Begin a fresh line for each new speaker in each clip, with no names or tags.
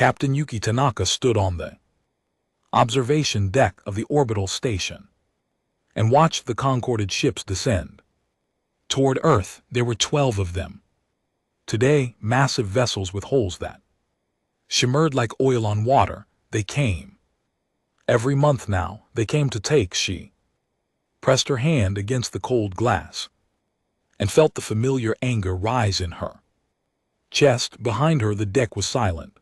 Captain Yuki Tanaka stood on the observation deck of the orbital station and watched the Concorded ships descend. Toward Earth, there were 12 of them. Today, massive vessels with holes that shimmered like oil on water, they came. Every month now, they came to take. She pressed her hand against the cold glass and felt the familiar anger rise in her chest. Behind her, the deck was silent.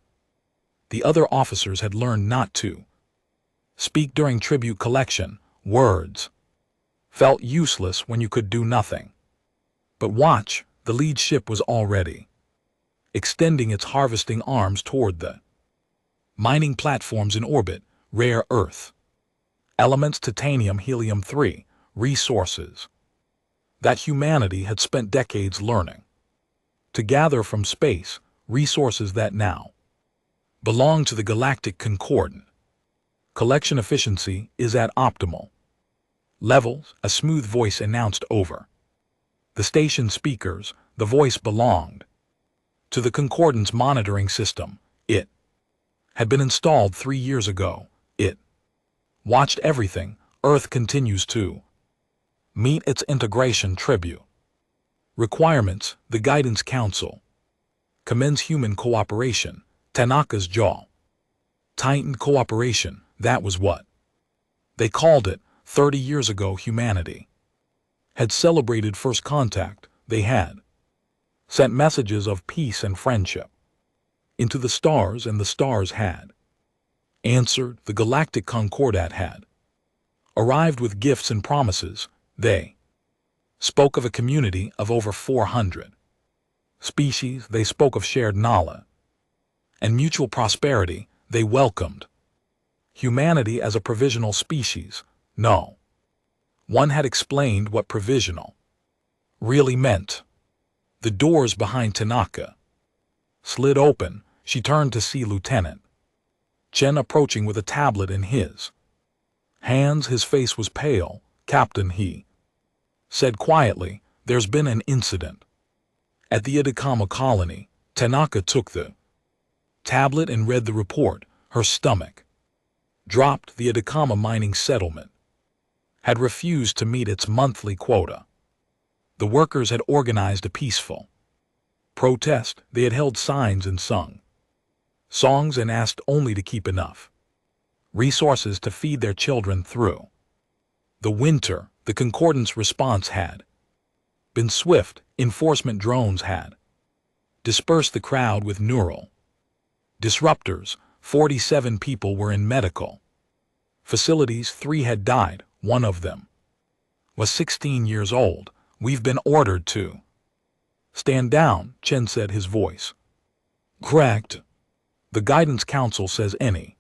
The other officers had learned not to speak during tribute collection. Words felt useless when you could do nothing. But watch, the lead ship was already extending its harvesting arms toward the mining platforms in orbit, rare earth elements, titanium, helium-3, resources that humanity had spent decades learning to gather from space, resources that now belong to the galactic concordant. Collection efficiency is at optimal levels, a smooth voice announced over the station speakers. The voice belonged to the concordance monitoring system. It had been installed 3 years ago. It watched everything. Earth continues to meet its integration tribute requirements. The Guidance Council commends human cooperation. Tanaka's jaw tightened. Cooperation, that was what they called it. 30 years ago, humanity had celebrated first contact. They had sent messages of peace and friendship into the stars, and the stars had answered. The Galactic Concordat had arrived with gifts and promises. They spoke of a community of over 400 species. They spoke of shared knowledge and mutual prosperity. They welcomed humanity as a provisional species. No one had explained what provisional really meant. The doors behind Tanaka slid open. She turned to see Lieutenant Chen approaching with a tablet in his hands. His face was pale. Captain, he said quietly, there's been an incident at the Atacama colony. Tanaka took the tablet and read the report. Her stomach dropped. The Atacama mining settlement had refused to meet its monthly quota. The workers had organized a peaceful protest. They had held signs and sung songs and asked only to keep enough resources to feed their children through the winter. The Concordance response had been swift. Enforcement drones had dispersed the crowd with neural disruptors. 47 people were in medical facilities. 3 had died. One of them was 16 years old. We've been ordered to stand down, Chen said, his voice cracked. The Guidance Council says any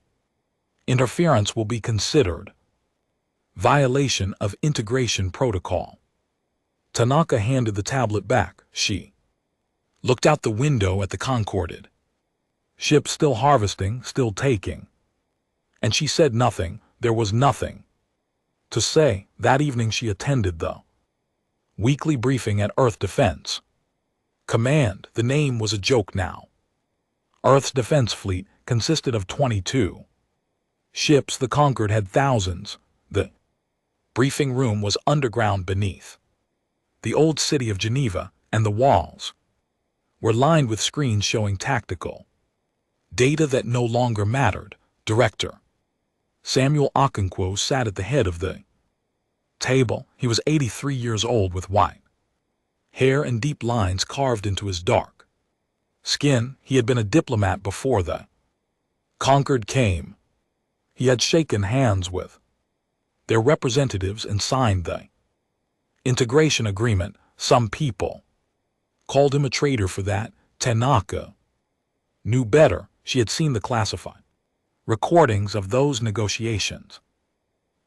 interference will be considered violation of integration protocol. Tanaka handed the tablet back. She looked out the window at the Concorded ship, still harvesting, still taking. And she said nothing. There was nothing to say. That evening she attended the weekly briefing at Earth Defense Command. The name was a joke now. Earth's defense fleet consisted of 22 ships. The Concord had thousands. The briefing room was underground beneath the old city of Geneva, and the walls were lined with screens showing tactical data that no longer mattered. Director Samuel Okonkwo sat at the head of the table. He was 83 years old, with white hair and deep lines carved into his dark skin. He had been a diplomat before the Concord came. He had shaken hands with their representatives and signed the integration agreement. Some people called him a traitor for that. Tanaka knew better. She had seen the classified recordings of those negotiations.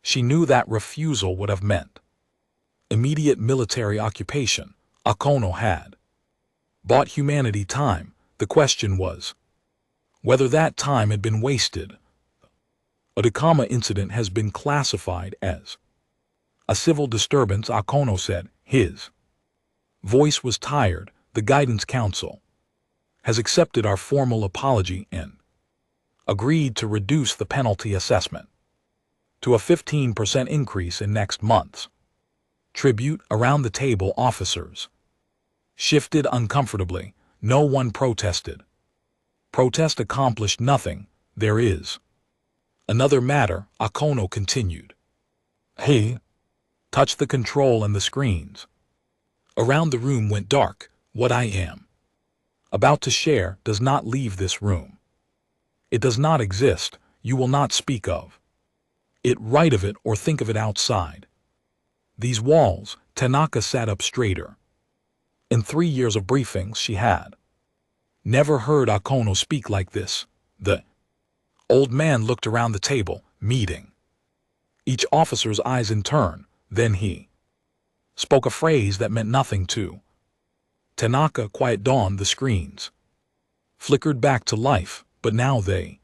She knew that refusal would have meant immediate military occupation. Akono had bought humanity time. The question was whether that time had been wasted. The Atacama incident has been classified as a civil disturbance, Akono said. His voice was tired. The Guidance Council has accepted our formal apology and agreed to reduce the penalty assessment to a 15% increase in next month's tribute. Around the table, officers shifted uncomfortably. No one protested. Protest accomplished nothing. There is another matter, Akono continued. He touched the control and the screens. Around the room went dark. What I am about to share does not leave this room. It does not exist. You will not speak of it, write of it, or think of it outside these walls. Tanaka sat up straighter. In 3 years of briefings she had never heard Akono speak like this. The old man looked around the table, meeting each officer's eyes in turn. Then he spoke a phrase that meant nothing to Tanaka. Quiet dawned. The screens flickered back to life, but now they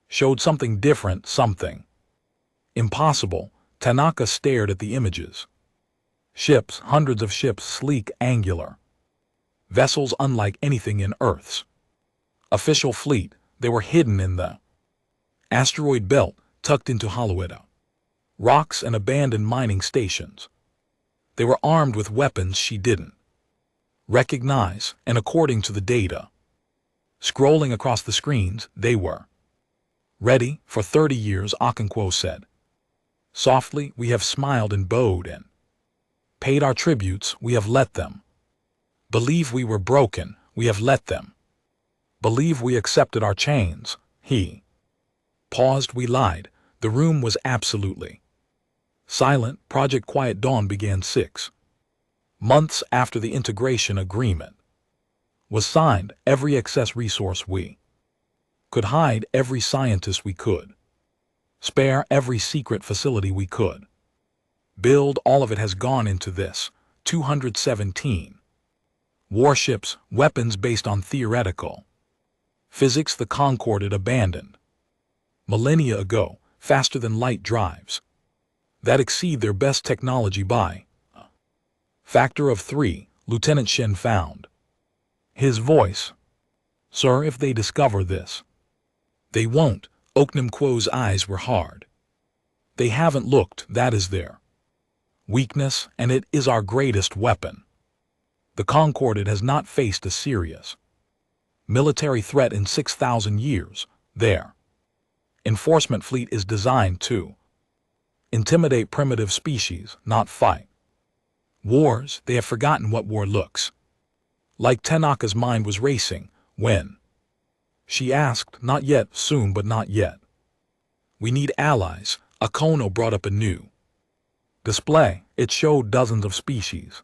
showed something different, something impossible. Tanaka stared at the images. Ships, hundreds of ships, sleek, angular vessels unlike anything in Earth's official fleet. They were hidden in the asteroid belt, tucked into hollowed rocks and abandoned mining stations. They were armed with weapons she didn't recognize, and according to the data scrolling across the screens, they were ready for 30 years, Okonkwo said softly. We have smiled and bowed and paid our tributes. We have let them believe we were broken. We have let them believe we accepted our chains. He paused. We lied. The room was absolutely silent. Project Quiet Dawn began 6 months after the integration agreement was signed. Every excess resource we could hide, every scientist we could spare, every secret facility we could build, all of it has gone into this. 217 warships, weapons based on theoretical physics the Concorde had abandoned millennia ago, faster than light drives that exceed their best technology by a factor of 3. Lieutenant Shen found his voice. Sir, if they discover this, they won't. Okonkwo's eyes were hard. They haven't looked. That is their weakness, and it is our greatest weapon. The Concorde has not faced a serious military threat in 6,000 years. Their enforcement fleet is designed to intimidate primitive species, not fight wars. They have forgotten what war looks like. Tanaka's mind was racing. When she asked, not yet, soon but not yet. We need allies. Akono brought up a new display. It showed dozens of species,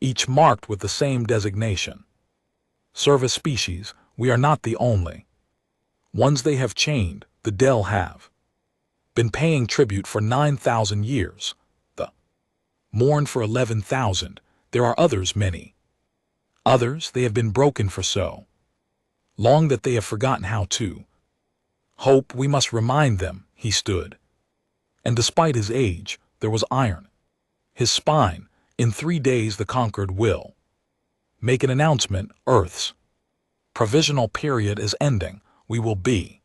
each marked with the same designation. Service species. We are not the only ones. They have chained. The Del have been paying tribute for 9,000 years. The mourn for 11,000. There are others, many others. They have been broken for so long that they have forgotten how to hope. We must remind them. He stood, and despite his age, there was iron his spine. In 3 days the Conquered will make an announcement. Earth's provisional period is ending. We will be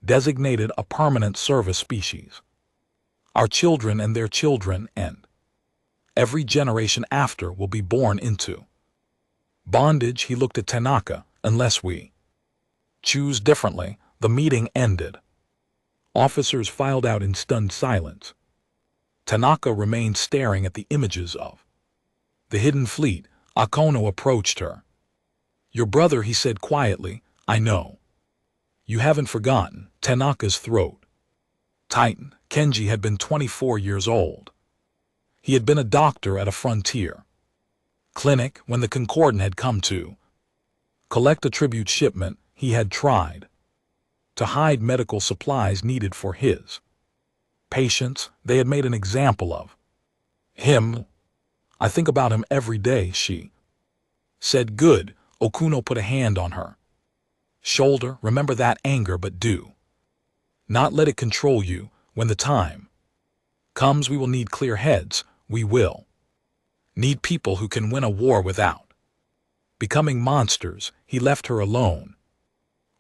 designated a permanent service species. Our children and their children and every generation after will be born into bondage. He looked at Tanaka. Unless we choose differently. The meeting ended. Officers filed out in stunned silence. Tanaka remained staring at the images of the hidden fleet. Akono approached her. Your brother, he said quietly. I know. You haven't forgotten. Tanaka's throat tightened. Kenji had been 24 years old. He had been a doctor at a frontier clinic when the Concordant had come to collect a tribute shipment. He had tried to hide medical supplies needed for his patients. They had made an example of him. I think about him every day, she said. Good. Okuno put a hand on her shoulder. Remember that anger, but do not let it control you. When the time comes, we will need clear heads. We will need people who can win a war without becoming monsters. He left her alone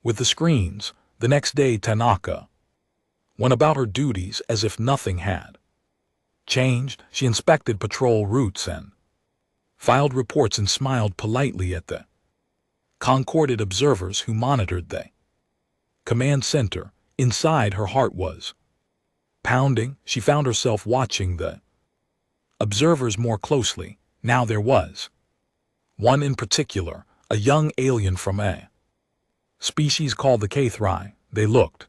with the screens. The next day, Tanaka went about her duties as if nothing had changed. She inspected patrol routes and filed reports and smiled politely at the concorded observers who monitored the command center. Inside, her heart was pounding. She found herself watching the observers more closely. Now there was one in particular, a young alien from a species called the HFY. They looked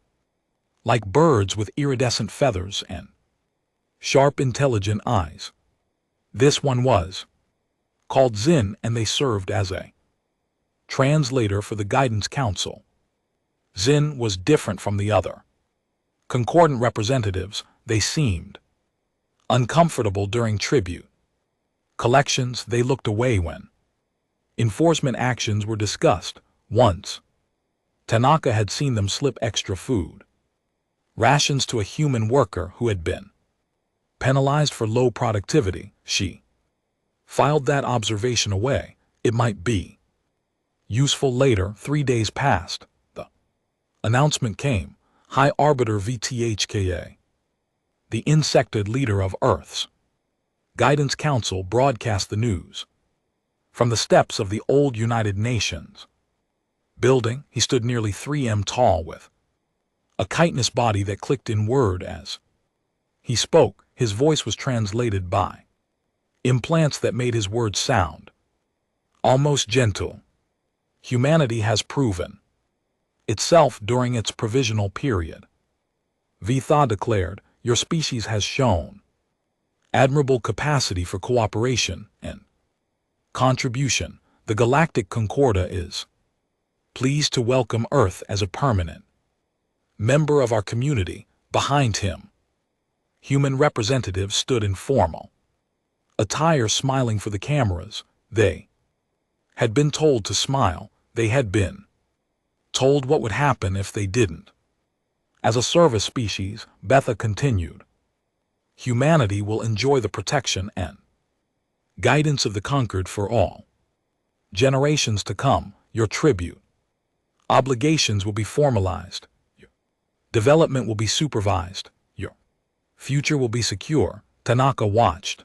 like birds with iridescent feathers and sharp, intelligent eyes. This one was called Zin, and they served as a translator for the Guidance Council. Zin was different from the other concordant representatives. They seemed uncomfortable during tribute collections. They looked away when enforcement actions were discussed. Once, Tanaka had seen them slip extra food rations to a human worker who had been penalized for low productivity. She filed that observation away. It might be useful later. 3 days passed. The announcement came. High Arbiter VTHKA, the insectoid leader of Earth's Guidance Council, broadcast the news. From the steps of the old United Nations building, he stood nearly 3 m tall with a chitinous body that clicked in word as he spoke. His voice was translated by implants that made his words sound almost gentle. Humanity has proven itself during its provisional period. Vitha declared, your species has shown admirable capacity for cooperation and contribution. The Galactic Concorda is pleased to welcome Earth as a permanent member of our community. Behind him, human representatives stood in formal attire, smiling for the cameras. They had been told to smile. They had been told what would happen if they didn't. As a service species, Betha continued, humanity will enjoy the protection and guidance of the conquered for all generations to come. Your tribute obligations will be formalized. Your development will be supervised. Your future will be secure. Tanaka watched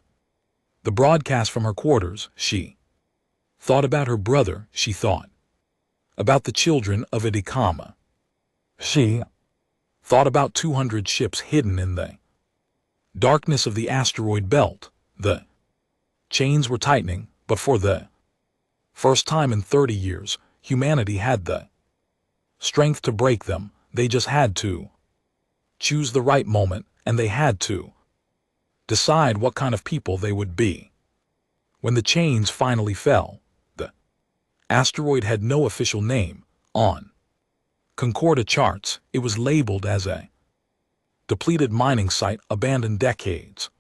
the broadcast from her quarters. She thought about her brother. She thought about the children of Idikama. She thought about 200 ships hidden in the darkness of the asteroid belt. The chains were tightening, but for the first time in 30 years, humanity had the strength to break them. They just had to choose the right moment, and they had to decide what kind of people they would be. When the chains finally fell, the asteroid had no official name. On Concorda charts, it was labeled as a depleted mining site abandoned decades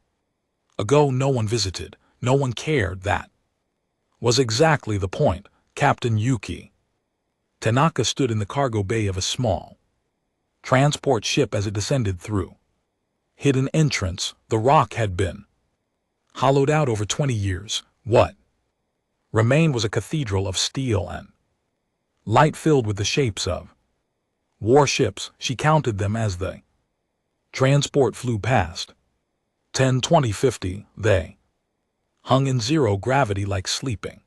ago. No one visited, no one cared. That was exactly the point. Captain Yuki Tanaka stood in the cargo bay of a small transport ship as it descended through hidden entrance. The rock had been hollowed out over 20 years. What remained was a cathedral of steel and light filled with the shapes of warships. She counted them as the transport flew past. 10, 20, 50. They hung in zero gravity like sleeping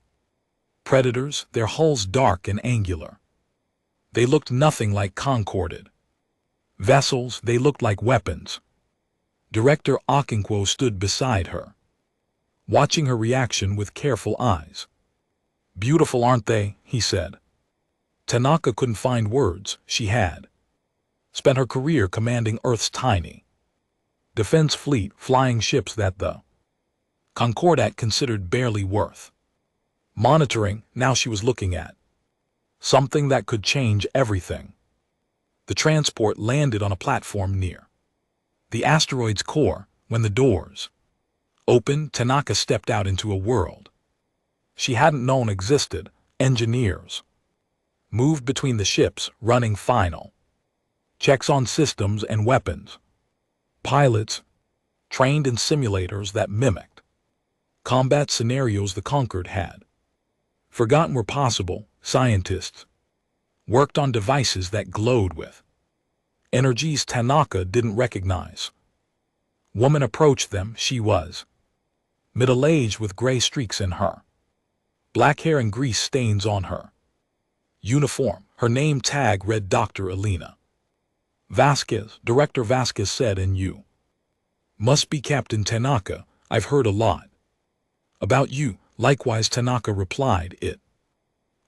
predators, their hulls dark and angular. They looked nothing like concorded vessels. They looked like weapons. Director Okinkwo stood beside her, watching her reaction with careful eyes. Beautiful, aren't they? He said. Tanaka couldn't find words. She had spent her career commanding Earth's tiny defense fleet, flying ships that the Concordat considered barely worth monitoring. Now she was looking at something that could change everything. The transport landed on a platform near the asteroid's core. When the doors opened, Tanaka stepped out into a world she hadn't known existed. Engineers moved between the ships, running final checks on systems and weapons. Pilots trained in simulators that mimicked combat scenarios the conquered had forgotten were possible. Scientists worked on devices that glowed with Energies Tanaka didn't recognize. Woman approached them. She was middle-aged with gray streaks in her black hair and grease stains on her uniform. Her name tag read Dr. Elena Vasquez. Director Vasquez said, "And you must be Captain Tanaka. I've heard a lot about you." Likewise, Tanaka replied. It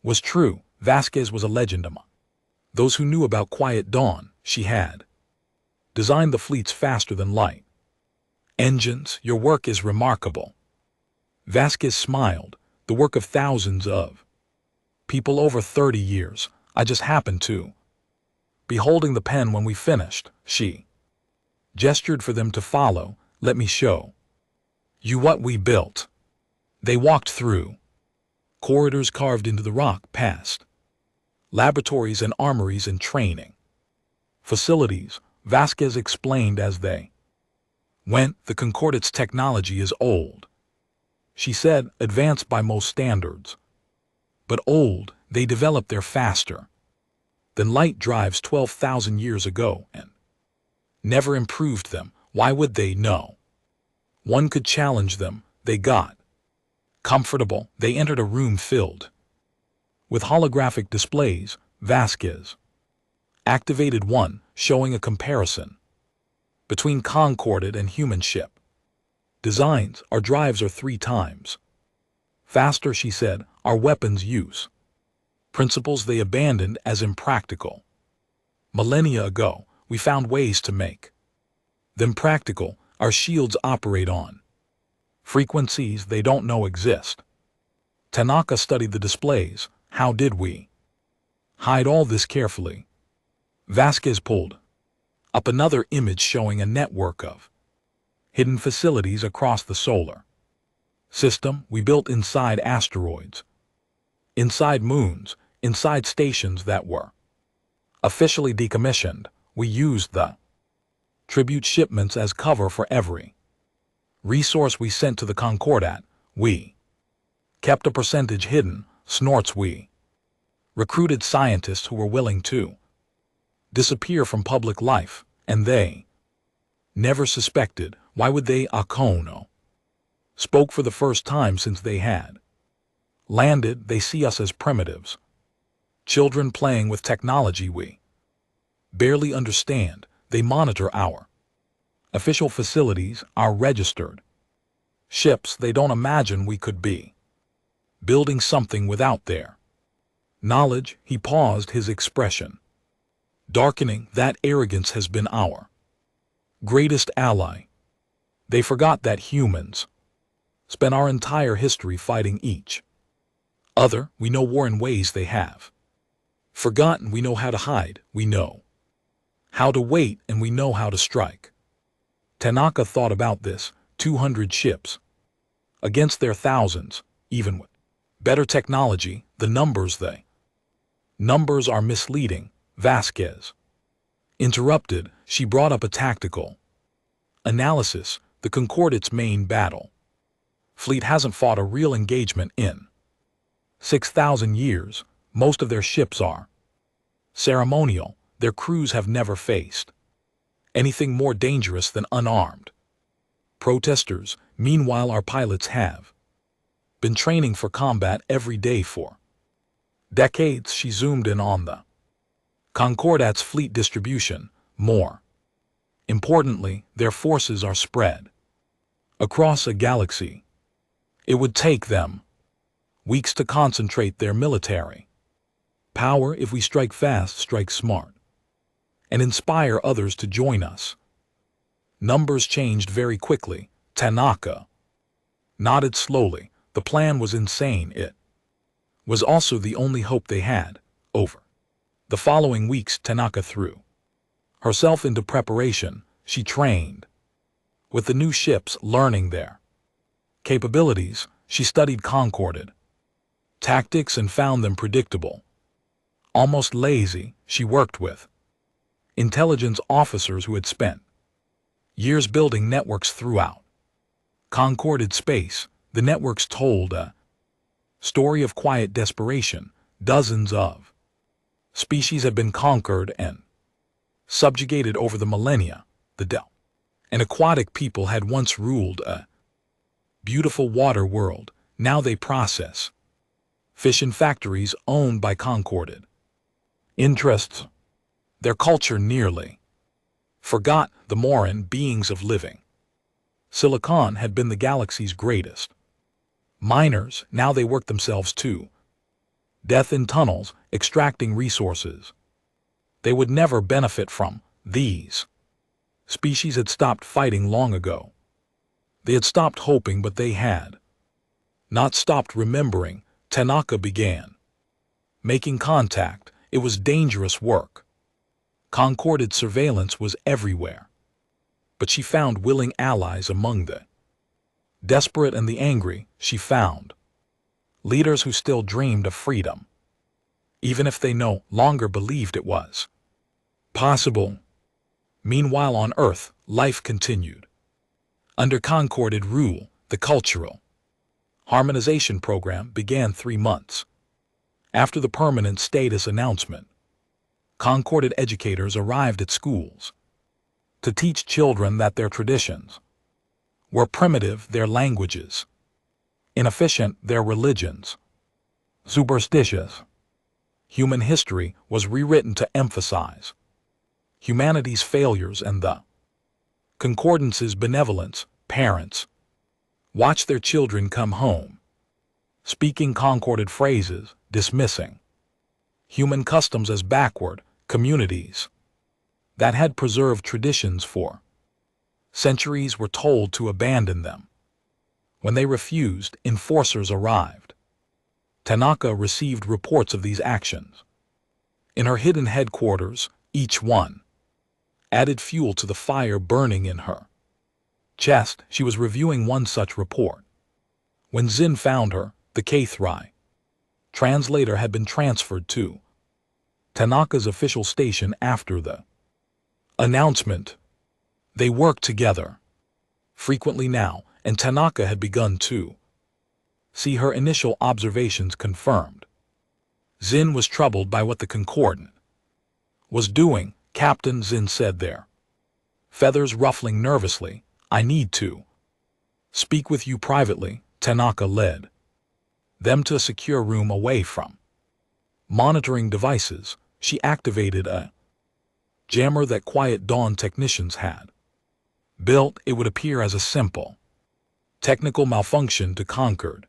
was true. Vasquez was a legend among those who knew about Quiet Dawn. She had designed the fleets faster than light engines. Your work is remarkable. Vasquez smiled. The work of thousands of people over 30 years. I just happened to be holding the pen when we finished. She gestured for them to follow. Let me show you what we built. They walked through corridors carved into the rock, past laboratories and armories and training facilities. Vasquez explained as they went. The Concordate's technology is old, she said, advanced by most standards. But old, they developed their faster than light drives 12,000 years ago and never improved them. Why would they? No one could challenge them. They got comfortable. They entered a room filled with holographic displays. Vasquez activated one, showing a comparison between Concordate and human ship designs. Our drives are 3 times faster, she said. Our weapons use principles they abandoned as impractical millennia ago. We found ways to make them practical. Our shields operate on frequencies they don't know exist. Tanaka studied the displays. How did we hide all this carefully? Vasquez pulled up another image showing a network of hidden facilities across the solar system. We built inside asteroids, inside moons, inside stations that were officially decommissioned. We used the tribute shipments as cover for every resource we sent to the Concordat. We kept a percentage hidden. Snorts. We recruited scientists who were willing to disappear from public life, and they never suspected. Why would they? Akono spoke for the first time since they had landed. They see us as primitives, children playing with technology we barely understand. They monitor our official facilities, our registered ships. They don't imagine we could be building something without their knowledge. He paused, his expression darkening. That arrogance has been our greatest ally. They forgot that humans spent our entire history fighting each other. We know war in ways they have forgotten. We know how to hide. We know how to wait, and we know how to strike. Tanaka thought about this. 200 ships against their thousands. Even with better technology, the numbers are misleading. Vasquez interrupted. She brought up a tactical analysis. The Concordate's main battle fleet hasn't fought a real engagement in 6,000 years. Most of their ships are ceremonial. Their crews have never faced anything more dangerous than unarmed protesters. Meanwhile, our pilots have been training for combat every day for decades. She zoomed in on the Concordat's fleet distribution. More importantly, their forces are spread across a galaxy. It would take them weeks to concentrate their military power. If we strike fast, strike smart, and inspire others to join us. Numbers changed very quickly. Tanaka nodded slowly. The plan was insane. It was also the only hope they had. Over the following weeks, Tanaka threw herself into preparation. She trained with the new ships, learning their capabilities. She studied Concordate tactics and found them predictable, almost lazy. She worked with intelligence officers who had spent years building networks throughout Concordate space. The networks told a story of quiet desperation. Dozens of species had been conquered and subjugated over the millennia, the Del. An aquatic people had once ruled a beautiful water world. Now they process fish in factories owned by concorded interests. Their culture nearly forgot the Moran beings of living. Silicon had been the galaxy's greatest miners. Now they work themselves to death in tunnels, extracting resources they would never benefit from. These species had stopped fighting long ago. They had stopped hoping, but they had not stopped remembering. Tanaka began making contact. It was dangerous work. Concorded surveillance was everywhere. But she found willing allies among the desperate and the angry. She found leaders who still dreamed of freedom, even if they no longer believed it was possible. Meanwhile on Earth, life continued. Under concorded rule, the cultural harmonization program began 3 months after the permanent status announcement. Concorded educators arrived at schools to teach children that their traditions were primitive, their languages inefficient, their religions superstitious. Human history was rewritten to emphasize humanity's failures and the concordance's benevolence. Parents watch their children come home speaking concorded phrases, dismissing human customs as backward. Communities that had preserved traditions for centuries were told to abandon them. When they refused, enforcers arrived. Tanaka received reports of these actions. In her hidden headquarters, each one added fuel to the fire burning in her chest. She was reviewing one such report when Zin found her. The HFY translator had been transferred to Tanaka's official station after the announcement. They worked together frequently now, and Tanaka had begun to see her initial observations confirmed. Zin was troubled by what the Concordant was doing. Captain, Zin said, their feathers ruffling nervously. I need to speak with you privately. Tanaka led them to a secure room away from monitoring devices. She activated a jammer that Quiet Dawn technicians had built. It would appear as a simple technical malfunction to Concord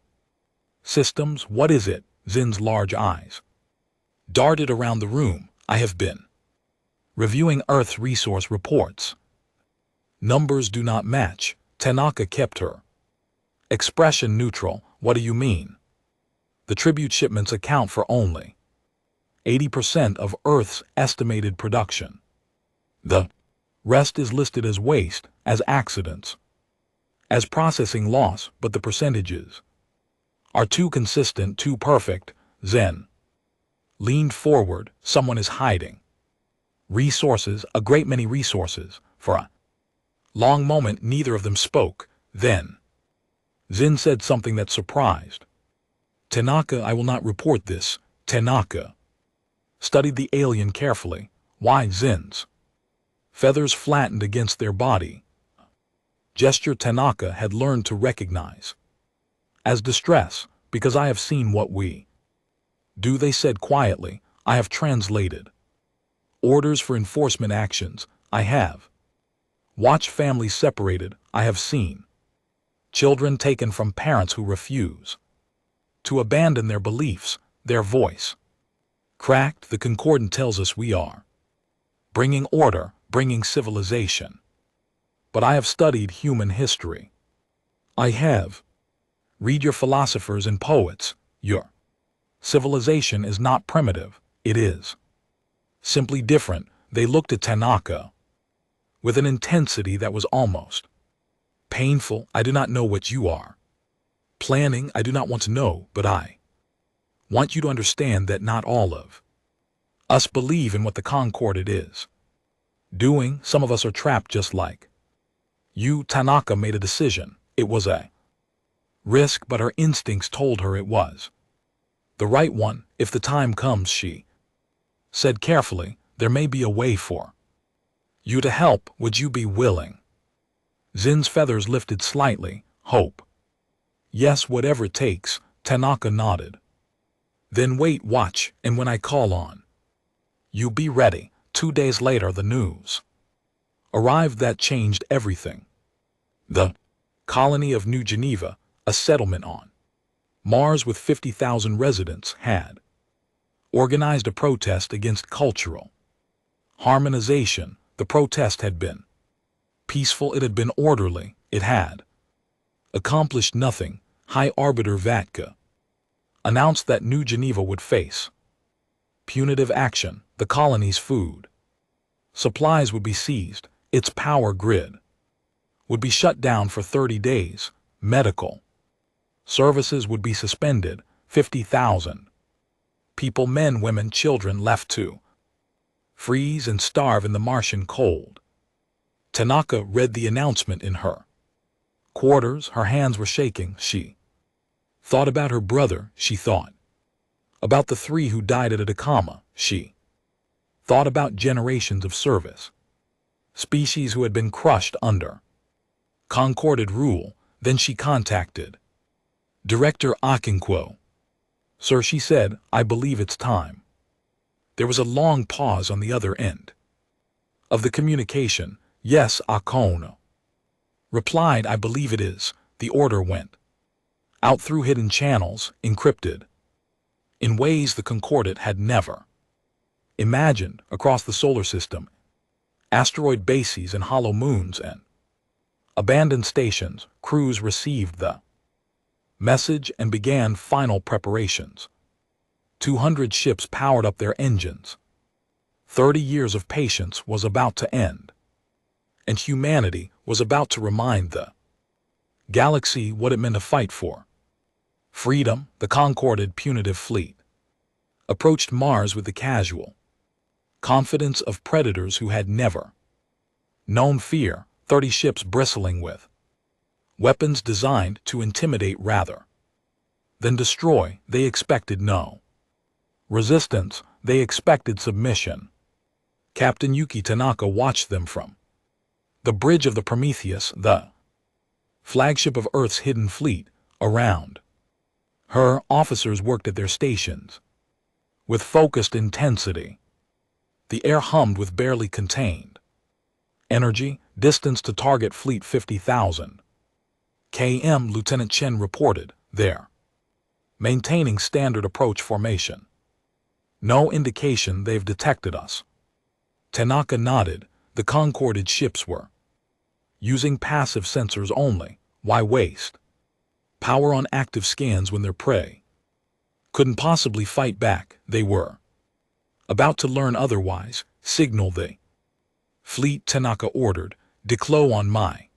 systems. What is it? Zin's large eyes darted around the room. I have been reviewing Earth's resource reports. Numbers do not match. Tanaka kept her expression neutral. What do you mean? The tribute shipments account for only 80% of Earth's estimated production. The rest is listed as waste, as accidents, as processing loss, but the percentages are too consistent, too perfect. Zen leaned forward. Someone is hiding resources, a great many resources. For a long moment, neither of them spoke. Then Zen said something that surprised Tanaka. I will not report this. Tanaka studied the alien carefully. Why? Zin's feathers flattened against their body. Gesture Tanaka had learned to recognize as distress. Because I have seen what we do, they said quietly. I have translated orders for enforcement actions. I have watched families separated. I have seen children taken from parents who refuse to abandon their beliefs. Their voice cracked. The Concordant tells us we are bringing order, bringing civilization. But I have studied human history. I have read your philosophers and poets. Your civilization is not primitive. It is simply different. They looked at Tanaka with an intensity that was almost painful. I do not know what you are planning. I do not want to know, but I want you to understand that not all of us believe in what the Concordant is doing. Some of us are trapped just like you. Tanaka made a decision. It was a risk, but her instincts told her it was the right one. If the time comes, she said carefully, there may be a way for You to help, would you be willing? Zin's feathers lifted slightly, hope. Yes, whatever it takes, Tanaka nodded. Then wait, watch, and when I call on. You be ready. 2 days later, the news arrived that changed everything. The colony of New Geneva, a settlement on Mars with 50,000 residents, had organized a protest against cultural harmonization. The protest had been peaceful, it had been orderly, it had accomplished nothing. High Arbiter Vatka announced that New Geneva would face punitive action. The colony's food supplies would be seized, its power grid would be shut down for 30 days, medical services would be suspended, 50,000 people, men, women, children, left to freeze and starve in the Martian cold. Tanaka read the announcement in her quarters, her hands were shaking. She thought about her brother, she thought about the 3 who died at Atacama, she thought about generations of service, species who had been crushed under concorded rule. Then she contacted Director Akinquo. Sir, she said, I believe it's time. There was a long pause on the other end of the communication. Yes, Akono replied, I believe it is. The order went out through hidden channels, encrypted in ways the Concordat had never imagined, across the solar system, asteroid bases and hollow moons and abandoned stations. Crews received the message and began final preparations. 200 ships powered up their engines. 30 years of patience was about to end, and humanity was about to remind the galaxy what it meant to fight for freedom. The Concordat punitive fleet approached Mars with the casual confidence of predators who had never known fear. 30 ships bristling with weapons designed to intimidate rather than destroy. They expected no resistance, they expected submission. Captain Yuki Tanaka watched them from the bridge of the Prometheus, the flagship of Earth's hidden fleet. Around her, officers worked at their stations with focused intensity. The air hummed with barely contained energy. Distance to target fleet 50,000 km. Lieutenant Chen reported, there, maintaining standard approach formation. No indication they've detected us. Tanaka nodded. The Concorded ships were using passive sensors only. Why waste power on active scans when their prey couldn't possibly fight back? They were about to learn otherwise. Signal the fleet, Tanaka ordered. Declo on my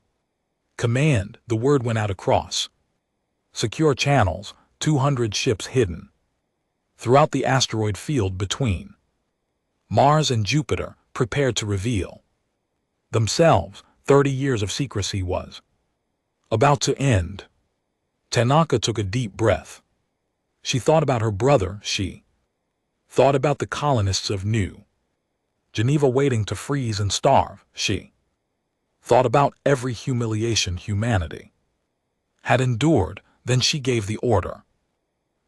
command. The word went out across secure channels. 200 ships hidden throughout the asteroid field between Mars and Jupiter prepared to reveal themselves. 30 years of secrecy was about to end. Tanaka took a deep breath. She thought about her brother. She thought about the colonists of New Geneva waiting to freeze and starve. She thought about every humiliation humanity had endured. Then she gave the order.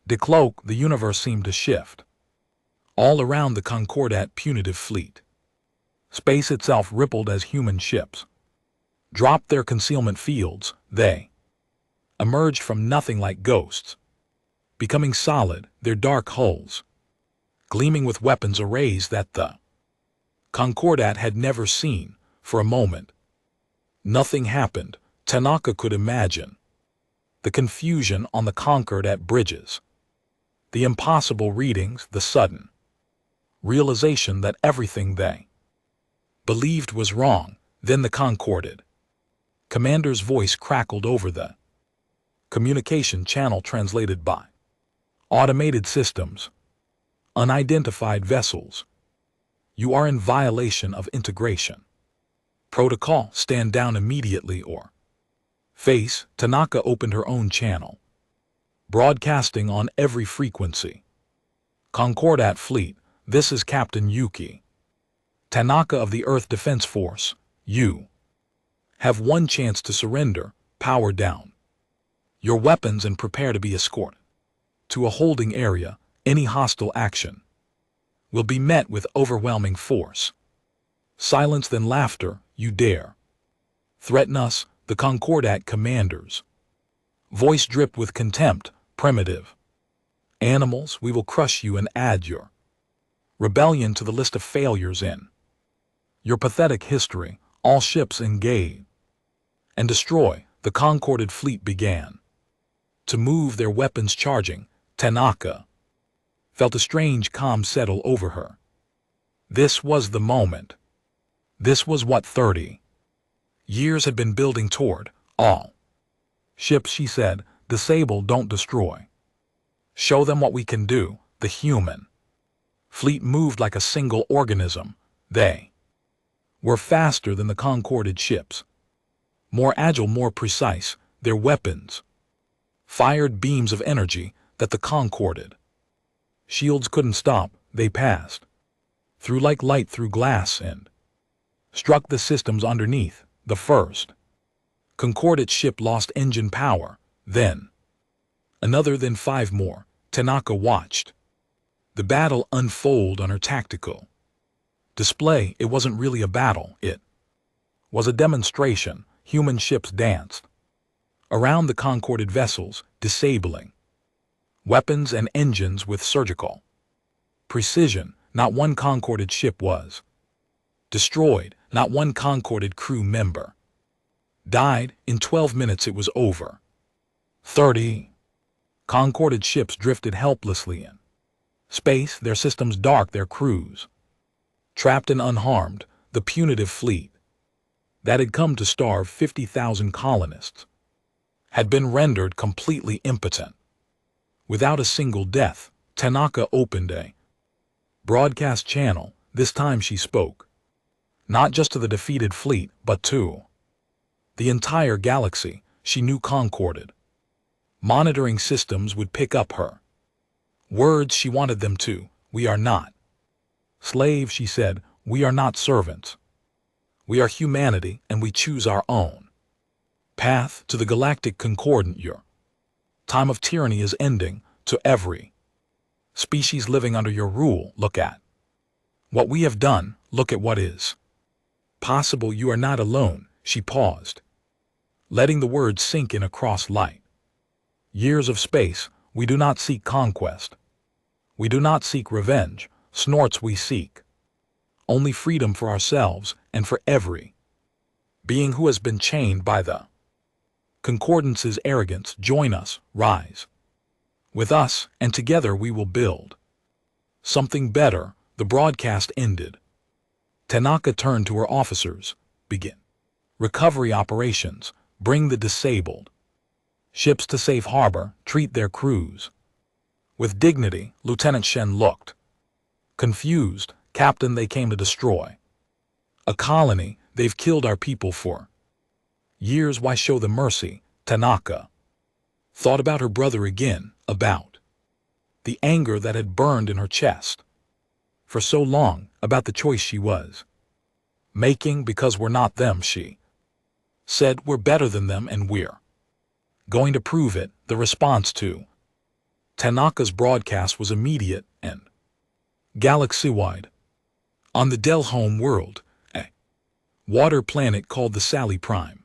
Decloak. The universe seemed to shift all around the Concordat punitive fleet. Space itself rippled as human ships dropped their concealment fields. They emerged from nothing like ghosts, becoming solid, their dark hulls gleaming with weapons arrays that the Concordat had never seen. For a moment, nothing happened. Tanaka could imagine the confusion on the Concordat bridges, the impossible readings, the sudden realization that everything they believed was wrong. Then the Concordat commander's voice crackled over the communication channel, translated by automated systems. Unidentified vessels. You are in violation of integration protocol. Stand down immediately or face. Tanaka opened her own channel, broadcasting on every frequency. Concordat fleet, this is Captain Yuki Tanaka of the Earth Defense Force, you have one chance to surrender, power down your weapons and prepare to be escorted to a holding area. Any hostile action will be met with overwhelming force. Silence then laughter, you dare threaten us, the Concordat commanders. Voice dripped with contempt, primitive animals, we will crush you and add your rebellion to the list of failures in your pathetic history. All ships engage and destroy. The Concorded fleet began to move, their weapons charging. Tanaka felt a strange calm settle over her. This was the moment. This was what 30 years had been building toward. All ships, she said, disable, don't destroy. Show them what we can do. The human fleet moved like a single organism. They were faster than the Concorded ships, more agile, more precise. Their weapons fired beams of energy that the Concorded shields couldn't stop. They passed through like light through glass and struck the systems underneath. The first Concorded ship lost engine power, then another, then 5 more. Tanaka watched the battle unfold on her tactical display. It wasn't really a battle, it was a demonstration. Human ships danced around the Concorded vessels, disabling weapons and engines with surgical precision. Not one Concorded ship was destroyed, not one Concorded crew member died. In 12 minutes it was over. 30 Concorded ships drifted helplessly in space, their systems dark, their crews trapped and unharmed. The punitive fleet that had come to starve 50,000 colonists had been rendered completely impotent. Without a single death, Tanaka opened a broadcast channel. This time she spoke, not just to the defeated fleet, but to the entire galaxy. She knew Concorded monitoring systems would pick up her words. She wanted them to. We are not slaves, she said. We are not servants. We are humanity, and we choose our own path to the galactic concordant. Your time of tyranny is ending. To every species living under your rule, look at what we have done. Look at what is possible. You are not alone. She paused, letting the words sink in across light years of space. We do not seek conquest. We do not seek revenge. Snorts, we seek only freedom for ourselves and for every being who has been chained by the Concordance's arrogance. Join us, rise with us, and together we will build something better. The broadcast ended. Tanaka turned to her officers. Begin recovery operations. Bring the disabled ships to safe harbor. Treat their crews with dignity. Lieutenant Shen looked confused. Captain, they came to destroy a colony. They've killed our people for years. Why show them mercy? Tanaka thought about her brother again, about the anger that had burned in her chest for so long, about the choice she was making. Because we're not them, she said. We're better than them, and we're going to prove it. The response to Tanaka's broadcast was immediate and galaxy-wide. On the Del home world, a water planet called the Sally Prime,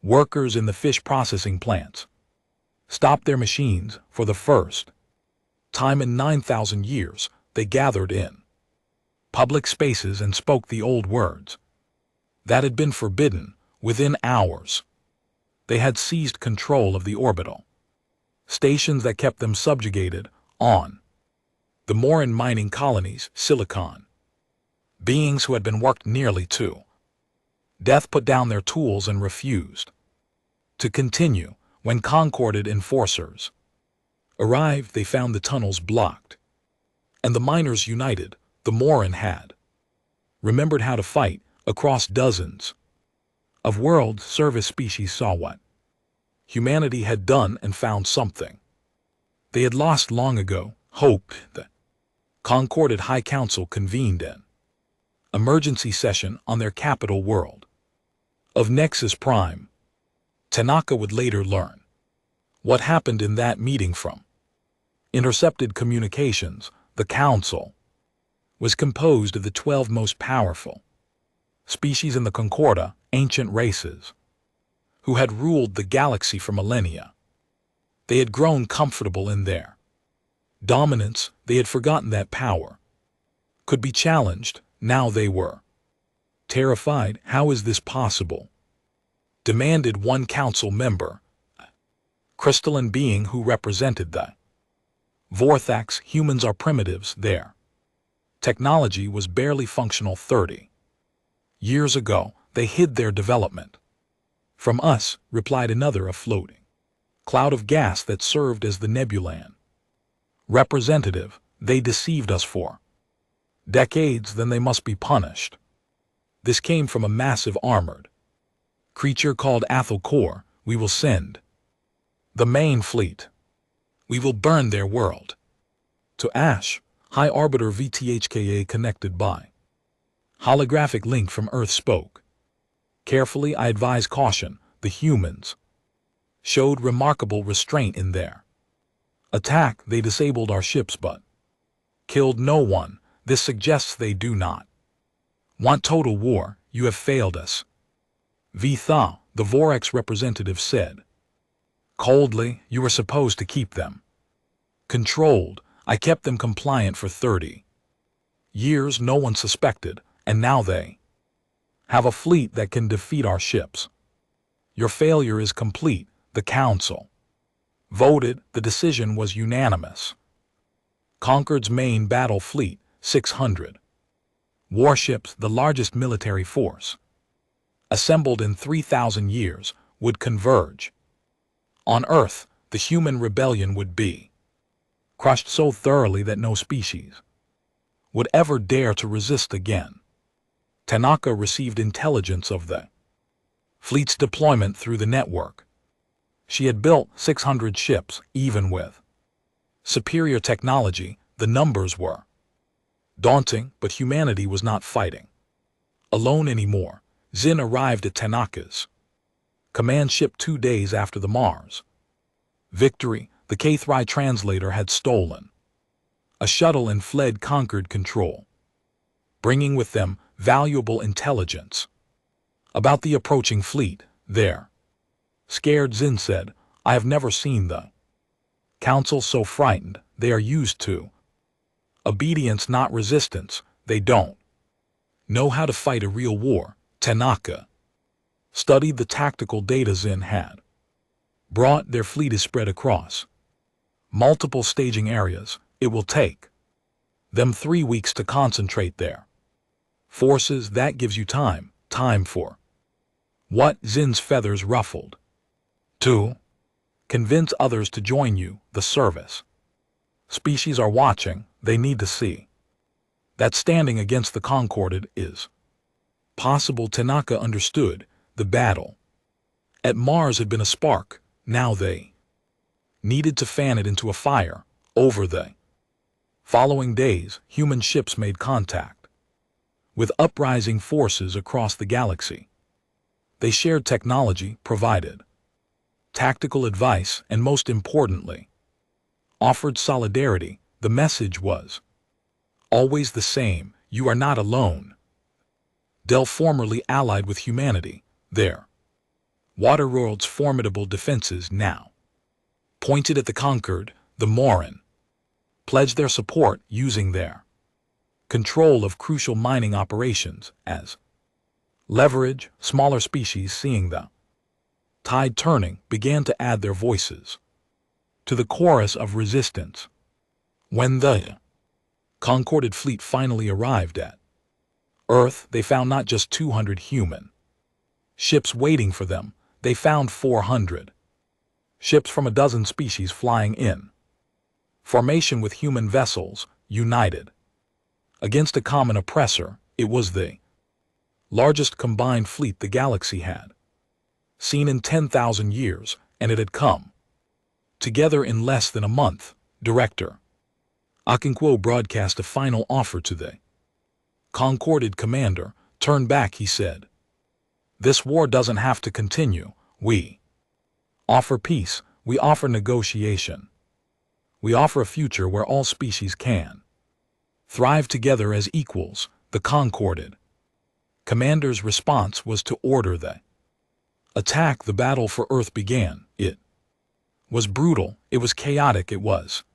workers in the fish processing plants stopped their machines. For the first time in 9,000 years, they gathered in public spaces and spoke the old words that had been forbidden. Within hours, they had seized control of the orbital stations that kept them subjugated. On the Moran mining colonies, Silicon beings who had been worked nearly to death put down their tools and refused to continue. When Concorded enforcers arrived, they found the tunnels blocked, and the miners united. The Moran had remembered how to fight. Across dozens of world service species saw what humanity had done and found something they had lost long ago: hope. The Concorded High Council convened in emergency session on their capital world of Nexus Prime. Tanaka would later learn what happened in that meeting from intercepted communications. The council was composed of the 12 most powerful species in the Concorda, ancient races, who had ruled the galaxy for millennia. They had grown comfortable in their dominance. They had forgotten that power could be challenged. Now they were terrified. How is this possible? Demanded one council member, a crystalline being who represented the Vorthax. Humans are primitives. Their technology was barely functional 30 years ago. They hid their development from us, replied another, a floating cloud of gas that served as the Nebulan representative. They deceived us for decades, then they must be punished. This came from a massive armored creature called Athelkor. We will send the main fleet. We will burn their world to ash. High Arbiter VTHKA connected by holographic link from Earth spoke. Carefully, I advise caution. The humans showed remarkable restraint in their attack. They disabled our ships but killed no one. This suggests they do not want total war. You have failed us. Vitha, the Vorex representative, said coldly. You were supposed to keep them controlled. I kept them compliant for 30 years. No one suspected, and now they have a fleet that can defeat our ships. Your failure is complete. The council voted. The decision was unanimous. Concord's main battle fleet, 600 warships, the largest military force assembled in 3,000 years, would converge on Earth. The human rebellion would be crushed so thoroughly that no species would ever dare to resist again. Tanaka received intelligence of the fleet's deployment through the network. She had built 600 ships. Even with superior technology, the numbers were daunting, but humanity was not fighting alone anymore. Zin arrived at Tanaka's command ship 2 days after the Mars victory. The K3 translator had stolen a shuttle and fled. Conquered control, bringing with them valuable intelligence about the approaching fleet. There, scared Zin said, I have never seen the council so frightened. They are used to obedience, not resistance. They don't know how to fight a real war. Tanaka studied the tactical data Zin had brought. Their fleet is spread across multiple staging areas. It will take them 3 weeks to concentrate their forces. That gives you time for what? Zin's feathers ruffled. To convince others to join you. The service species are watching. They need to see that standing against the Concorded is possible. Tanaka understood. The battle at Mars had been a spark. Now they needed to fan it into a fire. Over the following days, human ships made contact with uprising forces across the galaxy. They shared technology, provided tactical advice, and most importantly, offered solidarity. The message was always the same: you are not alone. Del, formerly allied with humanity, their Waterworld's formidable defenses now pointed at the conquered. The Morin pledged their support, using their control of crucial mining operations as leverage. Smaller species, seeing the tide turning, began to add their voices to the chorus of resistance. When the Concorded fleet finally arrived at Earth, they found not just 200 human ships waiting for them. They found 400 ships from a dozen species flying in formation with human vessels, united against a common oppressor. It was the largest combined fleet the galaxy had seen in 10,000 years, and it had come together in less than a month. Director Okonkwo broadcast a final offer to the Concorded commander, turn back, he said. This war doesn't have to continue. We offer peace. We offer negotiation. We offer a future where all species can thrive together as equals, the Concorded commander's response was to order the attack. The battle for Earth began. It was brutal, it was chaotic, it was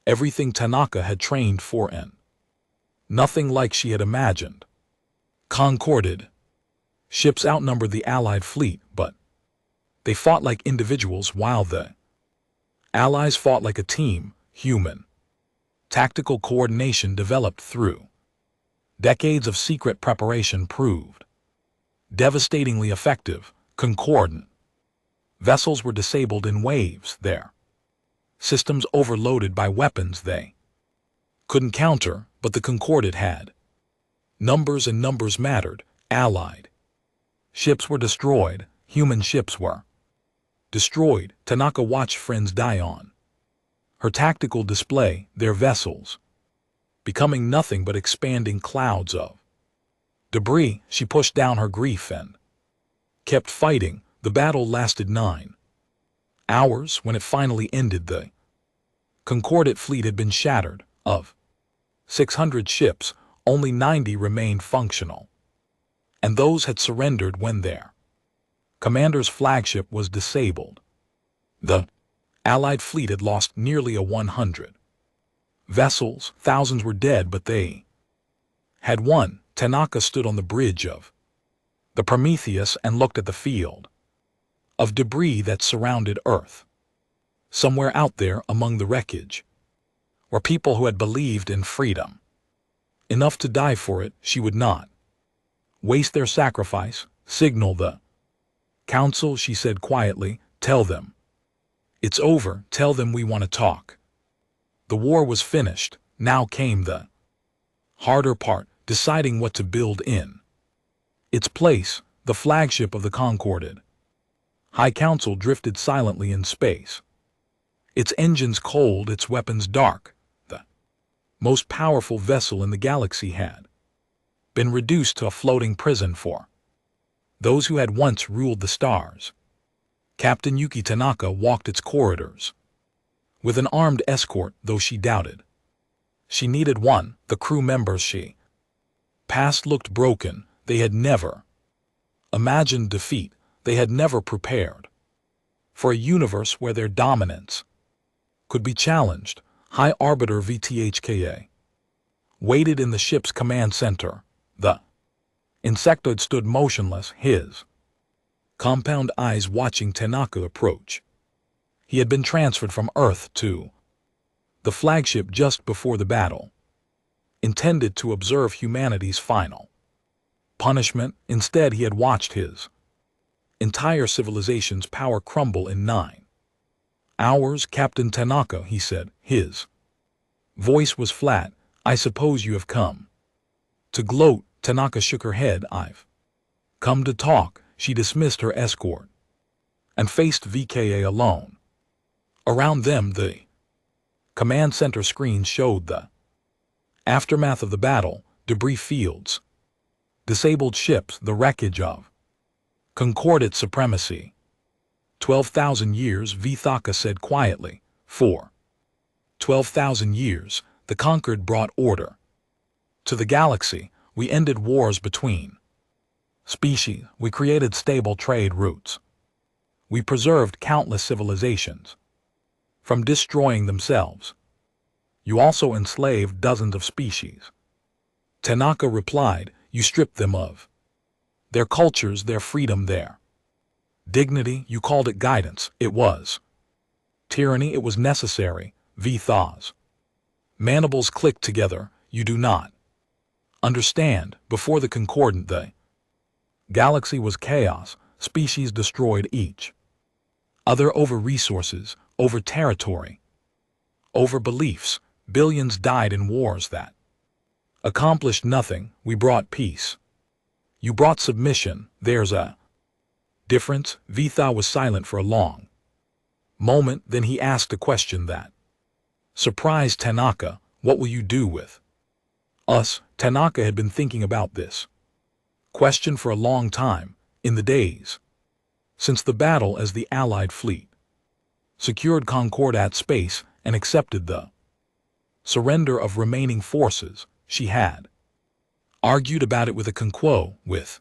everything Tanaka had trained for and nothing like she had imagined. Concorded ships outnumbered the Allied fleet, but they fought like individuals while the Allies fought like a team. Human tactical coordination developed through decades of secret preparation proved devastatingly effective. Concordant vessels were disabled in waves, their systems overloaded by weapons they couldn't counter, but the Concordant had numbers, and numbers mattered. Allied ships were destroyed, human ships were destroyed. Tanaka watched friends die on her tactical display, their vessels becoming nothing but expanding clouds of debris. She pushed down her grief and kept fighting. The battle lasted 9 hours. When it finally ended, the Concordant fleet had been shattered. Of 600 ships, only 90 remained functional, and those had surrendered when their commander's flagship was disabled. The Allied fleet had lost nearly 100 vessels. Thousands were dead, but they had won. Tanaka stood on the bridge of the Prometheus and looked at the field of debris that surrounded Earth. Somewhere out there among the wreckage were people who had believed in freedom enough to die for it. She would not waste their sacrifice. Signal the council, she said quietly. Tell them it's over. Tell them we want to talk. The war was finished. Now came the harder part, deciding what to build in its place. The flagship of the Concorded High Council drifted silently in space, its engines cold, its weapons dark. The most powerful vessel in the galaxy had been reduced to a floating prison for those who had once ruled the stars. Captain Yuki Tanaka walked its corridors with an armed escort, though she doubted she needed one. The crew members she passed looked broken. They had never imagined defeat. They had never prepared for a universe where their dominance could be challenged. High Arbiter VTHKA waited in the ship's command center. The insectoid stood motionless, his compound eyes watching Tanaka approach. He had been transferred from Earth to the flagship just before the battle, intended to observe humanity's final punishment. Instead, he had watched his entire civilization's power crumble in 9 hours. Captain Tanaka, he said, his voice was flat. I suppose you have come to gloat. Tanaka shook her head. I've come to talk. She dismissed her escort and faced VKA alone. Around them, the command center screen showed the aftermath of the battle: debris fields, disabled ships, the wreckage of Concordate supremacy. 12,000 years, Vithaka said quietly. For 12,000 years, the conquered brought order to the galaxy. We ended wars between species. We created stable trade routes. We preserved countless civilizations from destroying themselves. You also enslaved dozens of species. Tanaka replied, you stripped them of their cultures, their freedom, their dignity. You called it guidance. It was tyranny. It was necessary. Vitha's mandibles clicked together. You do not understand. Before the Concordant, the galaxy was chaos. Species destroyed each other over resources, over territory, over beliefs. Billions died in wars that accomplished nothing. We brought peace. You brought submission. There's a difference. Vitha was silent for a long moment. Then he asked a question that surprised Tanaka. What will you do with Tanaka had been thinking about this question for a long time, in the days since the battle as the Allied fleet secured Concordat space and accepted the surrender of remaining forces. She had argued about it with a Conquo, with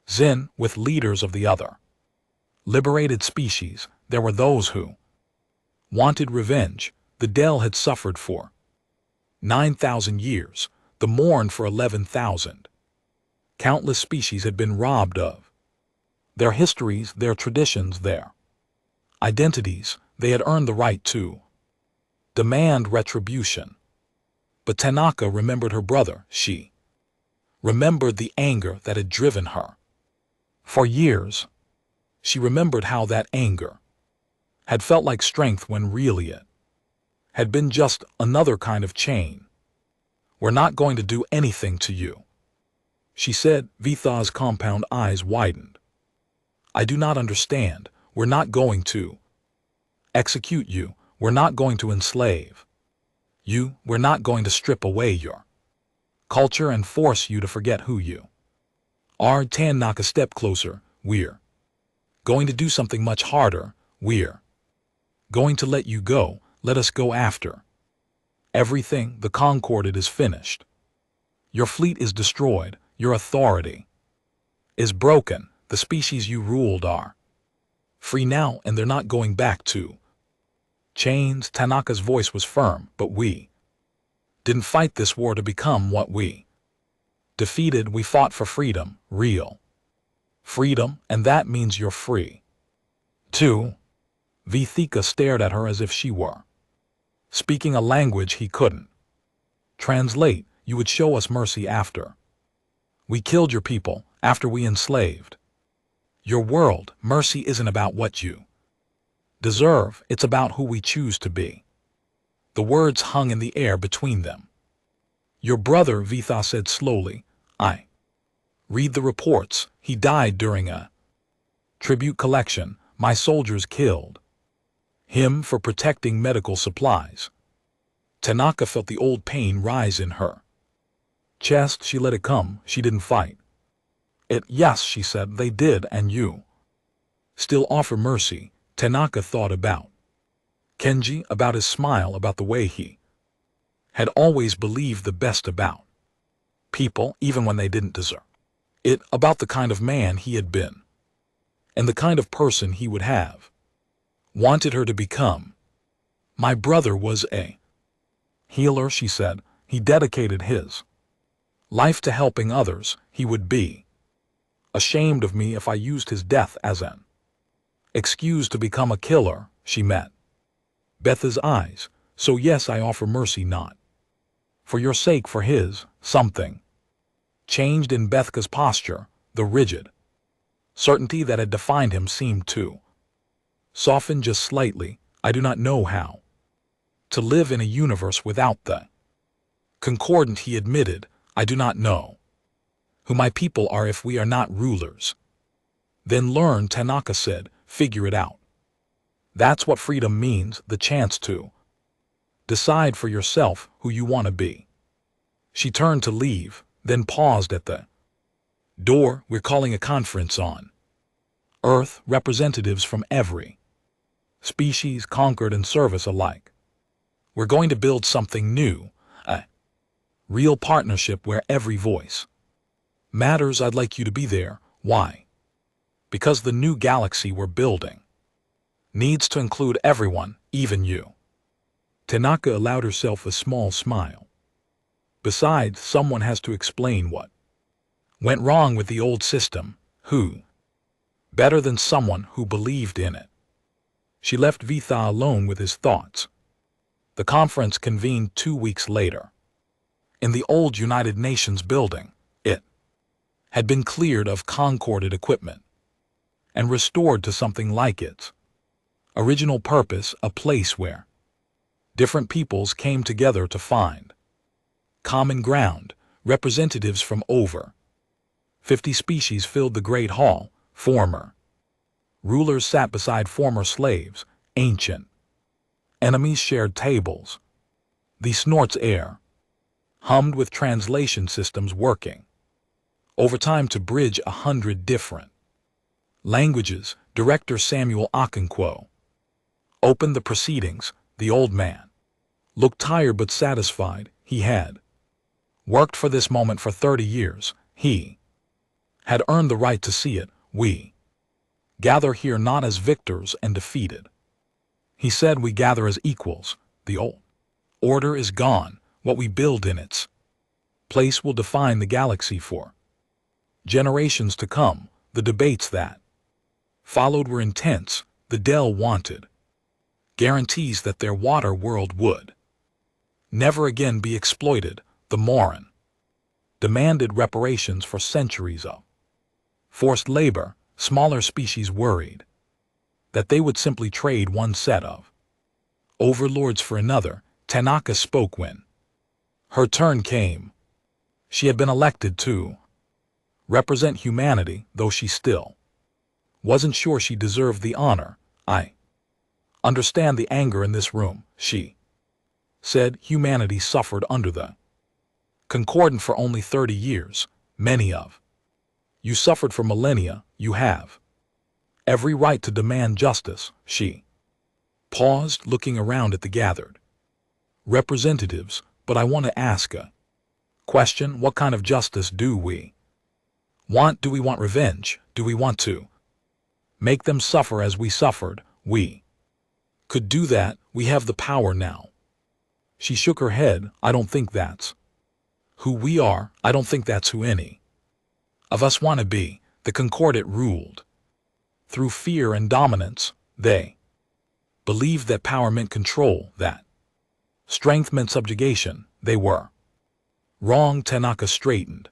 Zen, with leaders of the other liberated species. There were those who wanted revenge. The Del had suffered for 9,000 years, the mourned for 11,000. Countless species had been robbed of their histories, their traditions, their identities. They had earned the right to demand retribution. But Tanaka remembered her brother. She remembered the anger that had driven her for years. She remembered how that anger had felt like strength when really it had been just another kind of chain. "We're not going to do anything to you," she said. Vitha's compound eyes widened. "I do not understand. We're not going to execute you. We're not going to enslave you. We're not going to strip away your culture and force you to forget who you are." Tanaka stepped closer. "We're going to do something much harder. We're going to let you go. Let us go after everything. The Concordat is finished. Your fleet is destroyed. Your authority is broken. The species you ruled are free now, and they're not going back to chains." Tanaka's voice was firm. "But we didn't fight this war to become what we defeated. We fought for freedom, real freedom, and that means you're free too." Vithika stared at her as if she were speaking a language he couldn't translate. "You would show us mercy after we killed your people, after we enslaved your world. Mercy isn't about what you deserve, it's about who we choose to be." The words hung in the air between them. "Your brother," Vitha said slowly, "I read the reports. He died during a tribute collection. My soldiers killed him for protecting medical supplies." Tanaka felt the old pain rise in her chest. She let it come. She didn't fight it. "Yes," she said, "they did, and you still offer mercy." Tanaka thought about Kenji, about his smile, about the way he had always believed the best about people, even when they didn't deserve it, about the kind of man he had been, and the kind of person he would have wanted her to become. "My brother was a healer," she said. "He dedicated his life to helping others. He would be ashamed of me if I used his death as an excuse to become a killer." She met Betha's eyes. "So yes, I offer mercy, not for your sake, for his." Something changed in Bethka's posture. The rigid certainty that had defined him seemed to soften just slightly. "I do not know how to live in a universe without the Concordat," he admitted. "I do not know who my people are if we are not rulers." "Then learn," Tanaka said. "Figure it out. That's what freedom means, the chance to decide for yourself who you want to be." She turned to leave, then paused at the door. "We're calling a conference on Earth, representatives from every species, conquered and service alike. We're going to build something new, a real partnership where every voice matters. I'd like you to be there." "Why?" "Because the new galaxy we're building needs to include everyone, even you." Tanaka allowed herself a small smile. "Besides, someone has to explain what went wrong with the old system. Who better than someone who believed in it?" She left Vitha alone with his thoughts. The conference convened 2 weeks later. In the old United Nations building, it had been cleared of Concordat equipment and restored to something like its original purpose, a place where different peoples came together to find common ground. Representatives from over 50 species filled the Great Hall. Former rulers sat beside former slaves. Ancient enemies shared tables. The Snort's air hummed with translation systems working overtime to bridge 100 different languages. Director Samuel Okonkwo opened the proceedings. The old man looked tired but satisfied. He had worked for this moment for 30 years. He had earned the right to see it. We gather here not as victors and defeated. He said we gather as equals. The old order is gone. What we build in its place will define the galaxy for generations to come. The debates that followed were intense. The Dell wanted guarantees that their water world would never again be exploited. The Moran demanded reparations for centuries of forced labor. Smaller species worried that they would simply trade one set of overlords for another. Tanaka spoke when her turn came. She had been elected to represent humanity, though she still wasn't sure she deserved the honor. I understand the anger in this room, she said. Humanity suffered under the Concordant for only 30 years. Many of you suffered for millennia. You have every right to demand justice. She paused, looking around at the gathered representatives. But I want to ask a question. What kind of justice do we want? Do we want revenge? Do we want to make them suffer as we suffered? We could do that. We have the power now. She shook her head. I don't think that's who we are. I don't think that's who any of us want to be. The Concordate ruled through fear and dominance. They believed that power meant control, that strength meant subjugation. They were wrong. Tanaka straightened.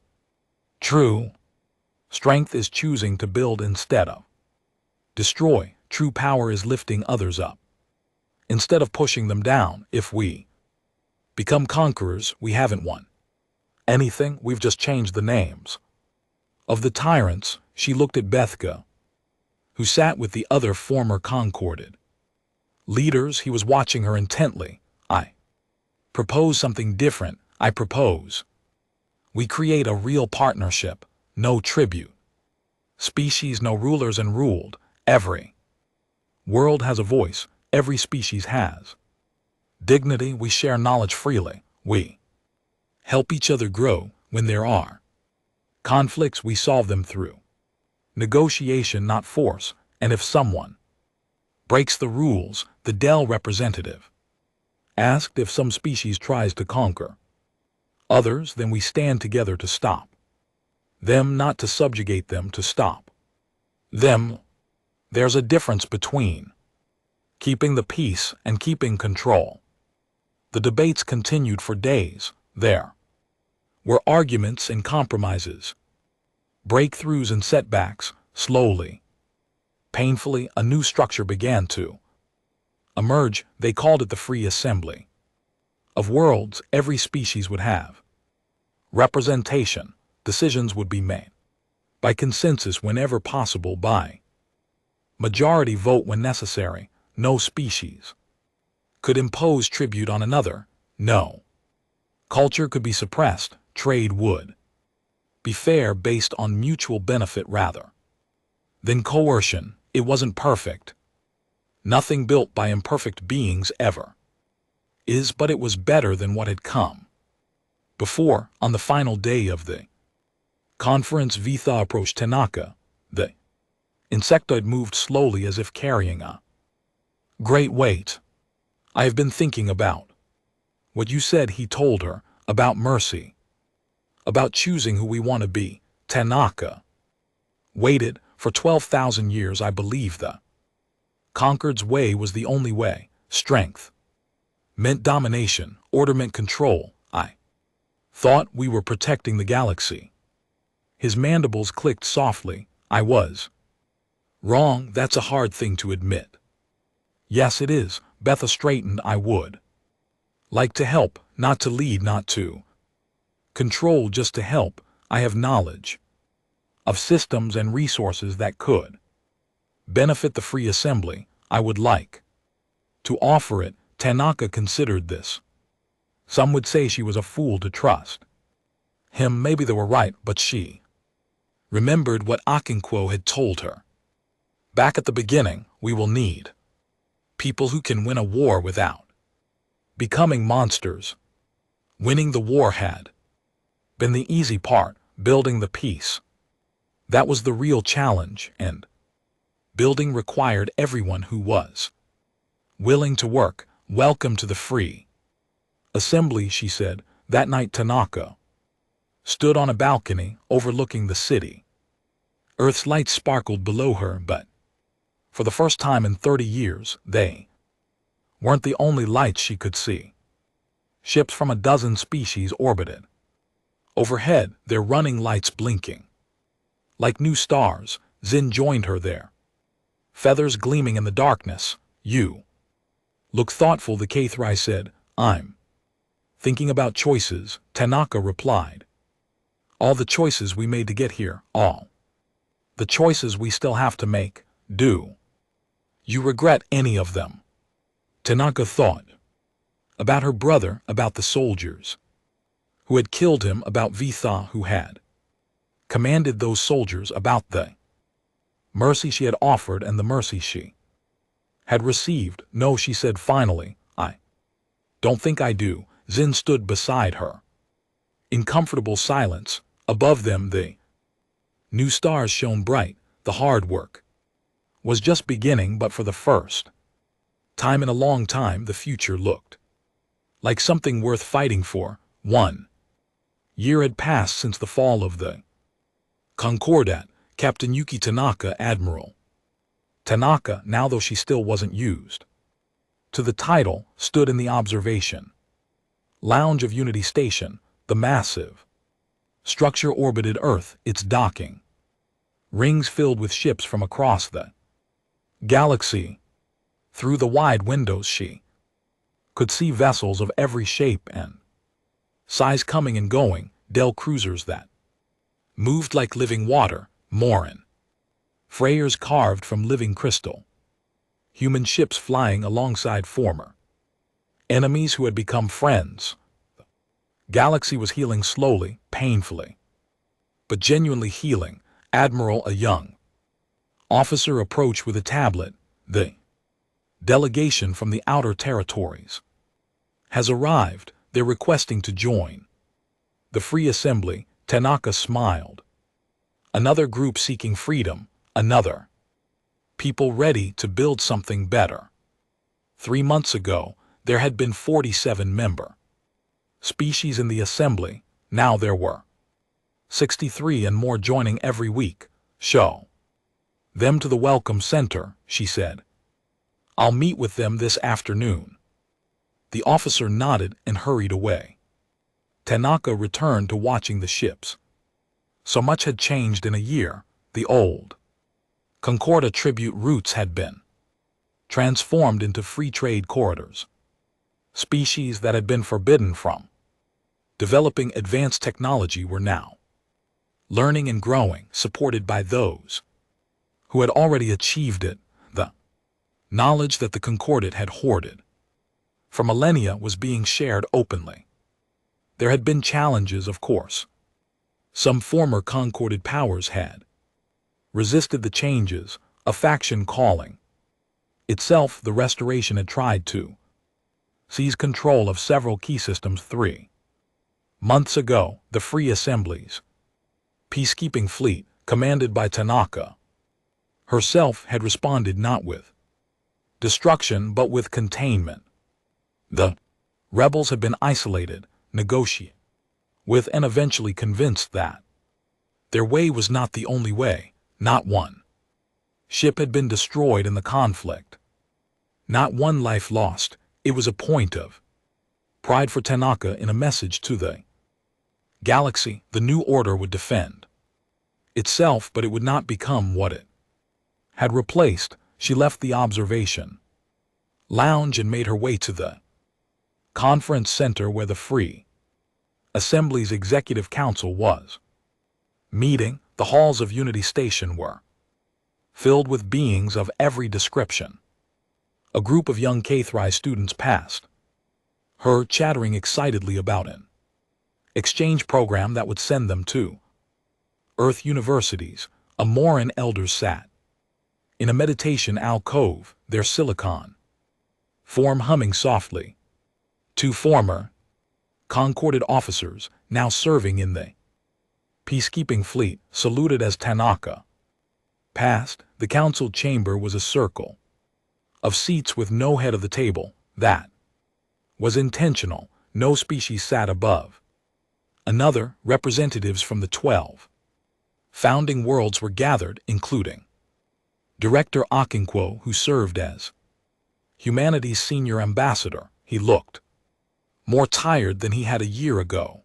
True strength is choosing to build instead of destroy. True power is lifting others up instead of pushing them down. If we become conquerors, we haven't won anything. We've just changed the names of the tyrants. She looked at Bethka, who sat with the other former Concorded leaders. He was watching her intently. I propose something different. I propose we create a real partnership. No tribute species, no rulers and ruled. Every world has a voice. Every species has dignity. We share knowledge freely. We help each other grow. When there are conflicts, we solve them through negotiation, not force. And if someone breaks the rules, the Dell representative asked, if some species tries to conquer others, then we stand together to stop them, not to subjugate them, to stop them. There's a difference between keeping the peace and keeping control. The debates continued for days. There were arguments and compromises, breakthroughs and setbacks. Slowly, painfully, a new structure began to emerge. They called it the Free Assembly of Worlds. Every species would have representation. Decisions would be made by consensus whenever possible, by majority vote when necessary. No species could impose tribute on another. No culture could be suppressed. Trade would be fair, based on mutual benefit rather than coercion. It wasn't perfect. Nothing built by imperfect beings ever is, but it was better than what had come before. On the final day of the conference, Vitha approached Tanaka. The insectoid moved slowly, as if carrying a great weight. I have been thinking about what you said, he told her, about mercy, about choosing who we want to be. Tanaka waited for 12,000 years. I believe the Concord's way was the only way. Strength meant domination. Order meant control. I thought we were protecting the galaxy. His mandibles clicked softly. I was wrong. That's a hard thing to admit. Yes, it is. Betha straightened. I would like to help, not to lead, not to control, just to help. I have knowledge of systems and resources that could benefit the Free Assembly. I would like to offer it. Tanaka considered this Some would say she was a fool to trust him. Maybe they were right, but she remembered what Akinquo had told her. Back at the beginning, we will need people who can win a war without becoming monsters. Winning the war had been the easy part, building the peace. That was the real challenge, and building required everyone who was willing to work. Welcome to the free assembly, she said. That night Tanaka stood on a balcony overlooking the city. Earth's lights sparkled below her, but for the first time in 30 years, they weren't the only lights she could see. Ships from a dozen species orbited overhead, their running lights blinking like new stars. Zin joined her there, feathers gleaming in the darkness. You look thoughtful, the K3 said. I'm thinking about choices, Tanaka replied. All the choices we made to get here, all the choices we still have to make. Do you regret any of them? Tanaka thought about her brother, about the soldiers who had killed him, about Vitha who had commanded those soldiers, about the mercy she had offered and the mercy she had received. No, she said finally, I don't think I do. Zin stood beside her in comfortable silence. Above them the new stars shone bright. The hard work was just beginning, but for the first time in a long time the future looked like something worth fighting for. 1 year had passed since the fall of the Concordat. Captain Yuki Tanaka, Admiral Tanaka, now though she still wasn't used to the title, stood in the observation lounge of Unity Station. The massive structure orbited Earth, its docking rings filled with ships from across the galaxy. Through the wide windows she could see vessels of every shape and size coming and going, Del cruisers that moved like living water, Morin freighters carved from living crystal, human ships flying alongside former enemies who had become friends. The galaxy was healing slowly, painfully, but genuinely healing. Admiral, a young officer, approached with a tablet. The delegation from the outer territories has arrived. They're requesting to join the Free Assembly. Tanaka smiled. Another group seeking freedom, another people ready to build something better. 3 months ago, there had been 47 member species in the assembly. Now there were 63 and more joining every week. Show them to the welcome center, she said. I'll meet with them this afternoon. The officer nodded and hurried away. Tanaka returned to watching the ships. So much had changed in a year. The old Concordia tribute routes had been transformed into free trade corridors. Species that had been forbidden from developing advanced technology were now learning and growing, supported by those who had already achieved it. The knowledge that the Concordat had hoarded for millennia was being shared openly. There had been challenges, of course. Some former Concorded powers had resisted the changes, a faction calling itself the Restoration had tried to seize control of several key systems. 3 months ago, the Free Assembly's peacekeeping fleet, commanded by Tanaka herself, had responded not with destruction but with containment. The rebels had been isolated, negotiated with, and eventually convinced that their way was not the only way. Not one ship had been destroyed in the conflict. Not one life lost. It was a point of pride for Tanaka. In a message to the galaxy, the new order would defend itself, but it would not become what it had replaced. She left the observation lounge and made her way to the conference center where the Free Assembly's Executive Council was meeting. The halls of Unity Station were filled with beings of every description. A group of young K3 students passed her chattering excitedly about an exchange program that would send them to Earth universities. A Moran elders sat in a meditation alcove, their silicon form humming softly. Two former concorded officers, now serving in the peacekeeping fleet, saluted as Tanaka passed. The council chamber was a circle of seats with no head of the table. That was intentional. No species sat above another. Representatives from the 12 founding worlds were gathered, including Director Okonkwo, who served as humanity's senior ambassador. He looked more tired than he had a year ago.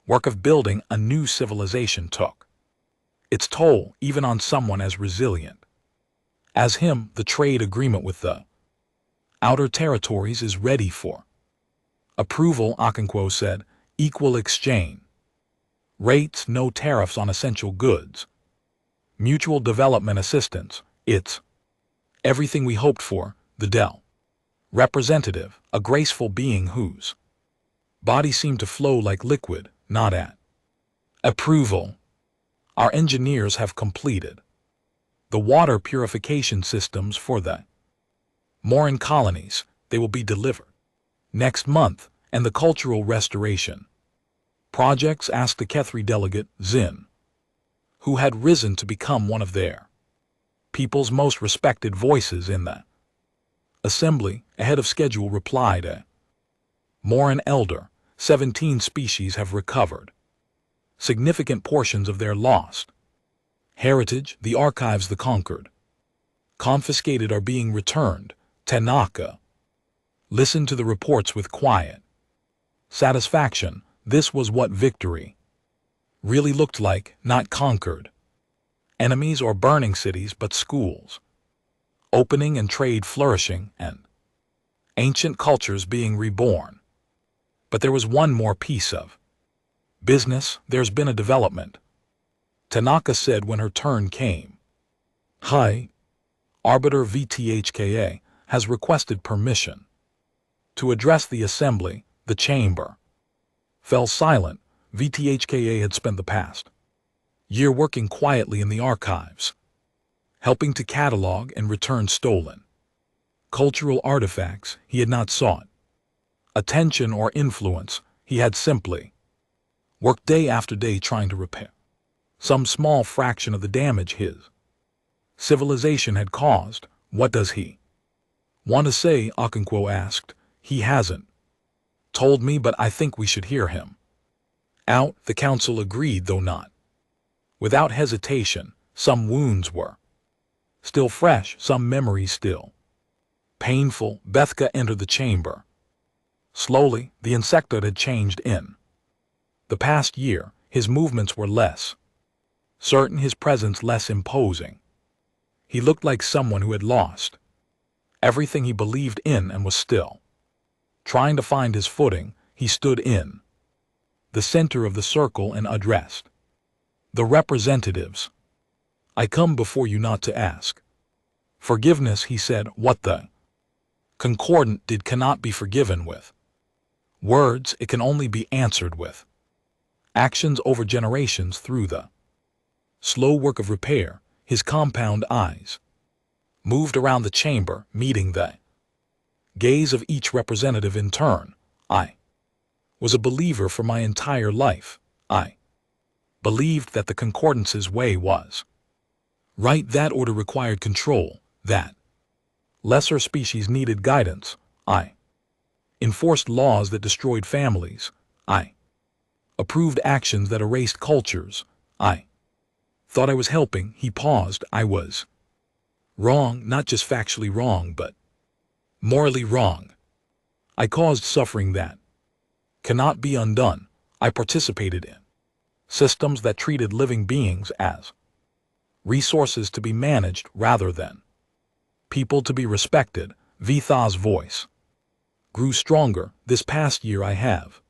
Work of building a new civilization took its toll, even on someone as resilient as him. The trade agreement with the outer territories is ready for approval, Okonkwo said. Equal exchange rates, no tariffs on essential goods, mutual development assistance. It's everything we hoped for. The Dell representative, a graceful being whose body seemed to flow like liquid, not at approval. Our engineers have completed the water purification systems for the Moran colonies. They will be delivered next month. And the cultural restoration projects, asked the Kethri delegate, Zin, who had risen to become one of their people's most respected voices in the assembly. Ahead of schedule, replied a Moran elder. 17 species have recovered significant portions of their lost heritage. The archives the conquered confiscated are being returned. Tanaka listened to the reports with quiet satisfaction. This was what victory really looked like. Not conquered enemies or burning cities, but schools opening and trade flourishing and ancient cultures being reborn. But there was one more piece of business. There's been a development, Tanaka said when her turn came. Hi, Arbiter VTHKA has requested permission to address the assembly. The chamber fell silent. VTHKA had spent the past year working quietly in the archives, helping to catalog and return stolen cultural artifacts. He had not sought attention or influence. He had simply worked day after day trying to repair some small fraction of the damage his civilization had caused. What does he want to say? Okonkwo asked. He hasn't told me, but I think we should hear him out. The council agreed, though not without hesitation. Some wounds were still fresh, some memories still painful. Bethka entered the chamber slowly. The insectoid had changed in the past year. His movements were less certain, his presence less imposing. He looked like someone who had lost everything he believed in and was still trying to find his footing. He stood in the center of the circle and addressed the representatives. I come before you not to ask forgiveness, he said. What the concordant did cannot be forgiven with words. It can only be answered with actions over generations. Through the slow work of repair, his compound eyes moved around the chamber, meeting the gaze of each representative in turn. I was a believer for my entire life. I believed that the concordance's way was right, that order required control, that lesser species needed guidance. I enforced laws that destroyed families. I approved actions that erased cultures. I thought I was helping. He paused. I was wrong, not just factually wrong, but morally wrong. I caused suffering that cannot be undone. I participated in systems that treated living beings as resources to be managed rather than people to be respected. Vitha's voice grew stronger. This past year I have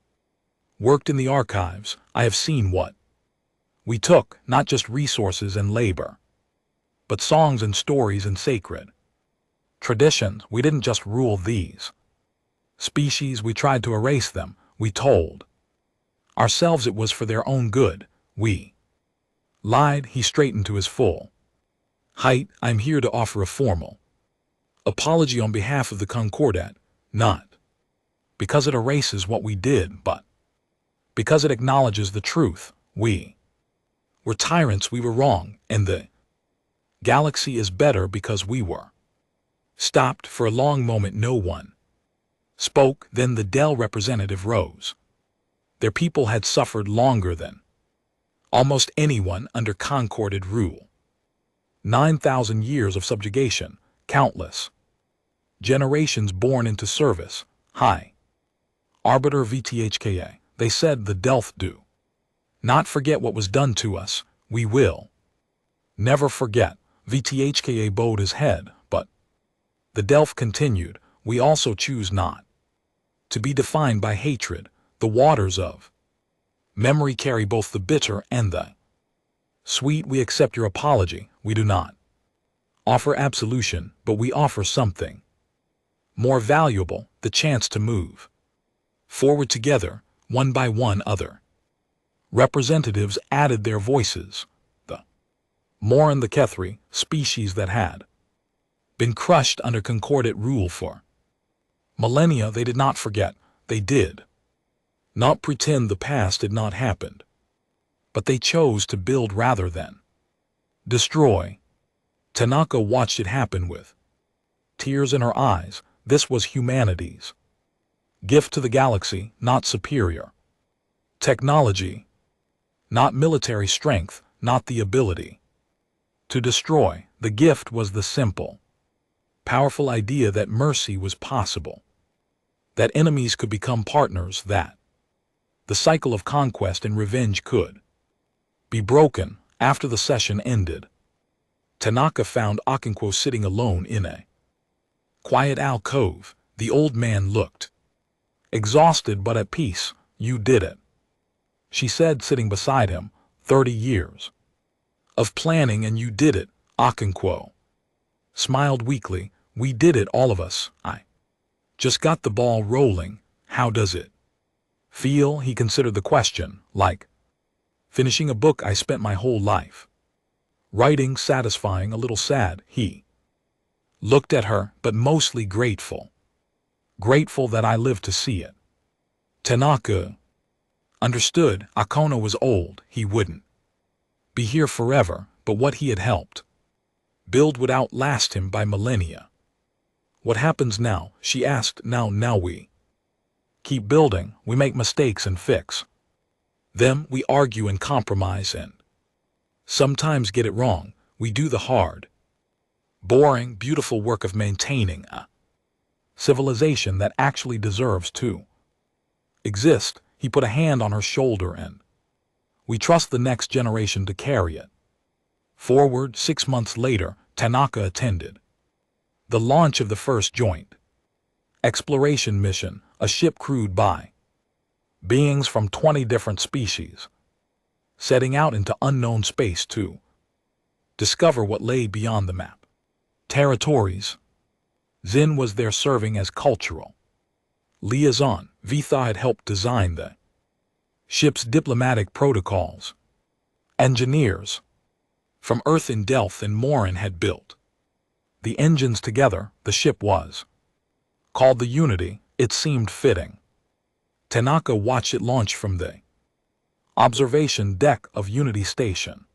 worked in the archives. I have seen what we took, not just resources and labor, but songs and stories and sacred traditions. We didn't just rule these Species we tried to erase them, we told ourselves it was for their own good, we lied. He straightened to his full height. I'm here to offer a formal apology on behalf of the Concordat, not because it erases what we did, but because it acknowledges the truth. We were tyrants, we were wrong, and the galaxy is better because we were. Stopped for a long moment. No one spoke. Then the Dell representative rose. Their people had suffered longer than almost anyone under Concorded rule. 9,000 years of subjugation, countless generations born into service. High Arbiter VTHKA, they said the Delth do not forget what was done to us. We will never forget. VTHKA bowed his head, but the Delph continued, we also choose not to be defined by hatred. The waters of memory carry both the bitter and the sweet. We accept your apology. We do not offer absolution, but we offer something more valuable, the chance to move forward together, one by one. Other representatives added their voices. The Moran, the Kethri, species that had been crushed under Concordat rule for millennia, they did not forget. They did not pretend the past had not happened, but they chose to build rather than destroy. Tanaka watched it happen with tears in her eyes. This was humanity's gift to the galaxy, not superior technology, not military strength, not the ability to destroy. The gift was the simple, powerful idea that mercy was possible, that enemies could become partners, that the cycle of conquest and revenge could be broken. After the session ended, Tanaka found Okonkwo sitting alone in a quiet alcove. The old man looked exhausted but at peace. You did it, she said, sitting beside him. 30 years of planning and you did it. Okonkwo smiled weakly. We did it, all of us. I just got the ball rolling. How does it feel? He considered the question. Like finishing a book I spent my whole life writing. Satisfying, a little sad. He looked at her, but mostly grateful. Grateful that I lived to see it. Tanaka understood. Akono was old. He wouldn't be here forever, but what he had helped build would outlast him by millennia. What happens now? She asked. Now we keep building. We make mistakes and fix them. We argue and compromise and sometimes get it wrong. We do the hard, boring, beautiful work of maintaining a civilization that actually deserves to exist. He put a hand on her shoulder and we trust the next generation to carry it forward. 6 months later, Tanaka attended the launch of the first joint exploration mission, a ship crewed by beings from 20 different species, setting out into unknown space to discover what lay beyond the map. Territories. Zin was there serving as cultural liaison. Vitha had helped design the ship's diplomatic protocols. Engineers from Earth in Delth and Morin had built the engines together. The ship was called the Unity. It seemed fitting. Tanaka watched it launch from the observation deck of Unity Station,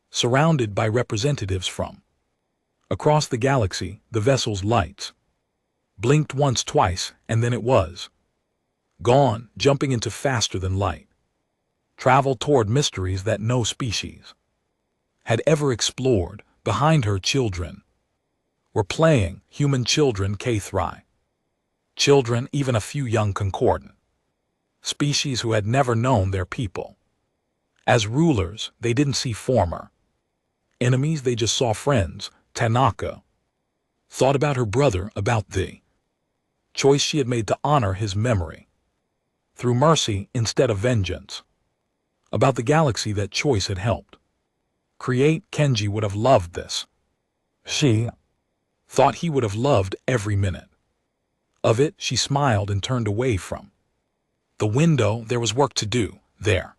surrounded by representatives from across the galaxy. The vessel's lights blinked once, twice, and then it was gone, jumping into faster than light travel toward mysteries that no species had ever explored. Behind her, children were playing. Human children, K3 children, even a few young concordant species who had never known their people as rulers. They didn't see former enemies, they just saw friends. Tanaka thought about her brother, about the choice she had made to honor his memory through mercy instead of vengeance, about the galaxy that choice had helped create. Kenji would have loved this. She thought he would have loved every minute Of it, she smiled and turned away from. The window, there was work to do. There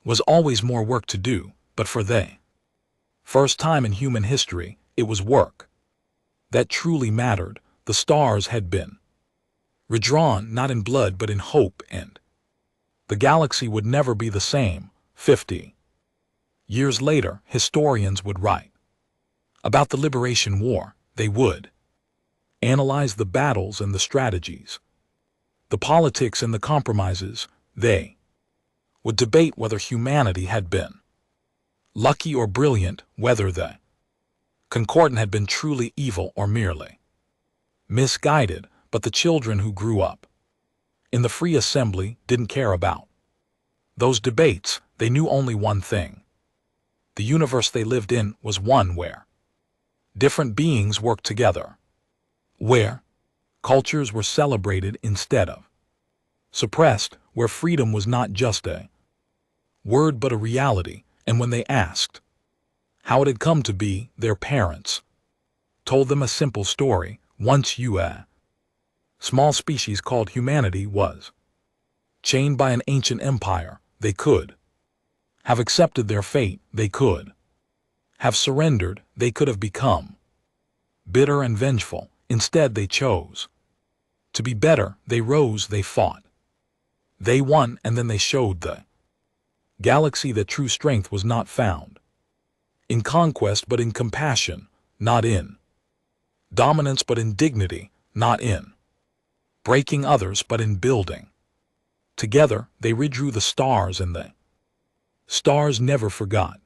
was always more work to do, but for they. First time in human history, it was work that truly mattered. The stars had been redrawn not in blood but in hope, and the galaxy would never be the same. 50 years later, historians would write about the Liberation War. They would analyze the battles and the strategies, the politics and the compromises. They would debate whether humanity had been lucky or brilliant, whether the Concordant had been truly evil or merely misguided. But the children who grew up in the Free Assembly didn't care about those debates. They knew only one thing. The universe they lived in was one where different beings worked together, where cultures were celebrated instead of suppressed, where freedom was not just a word but a reality. And when they asked how it had come to be, their parents told them a simple story. Once a small species called humanity was chained by an ancient empire. They could have accepted their fate. They could have surrendered. They could have become bitter and vengeful. Instead, they chose to be better. They rose, they fought, they won, and then they showed the galaxy that true strength was not found in conquest but in compassion, not in dominance but in dignity, not in breaking others but in building. Together, they redrew the stars, and the stars never forgot.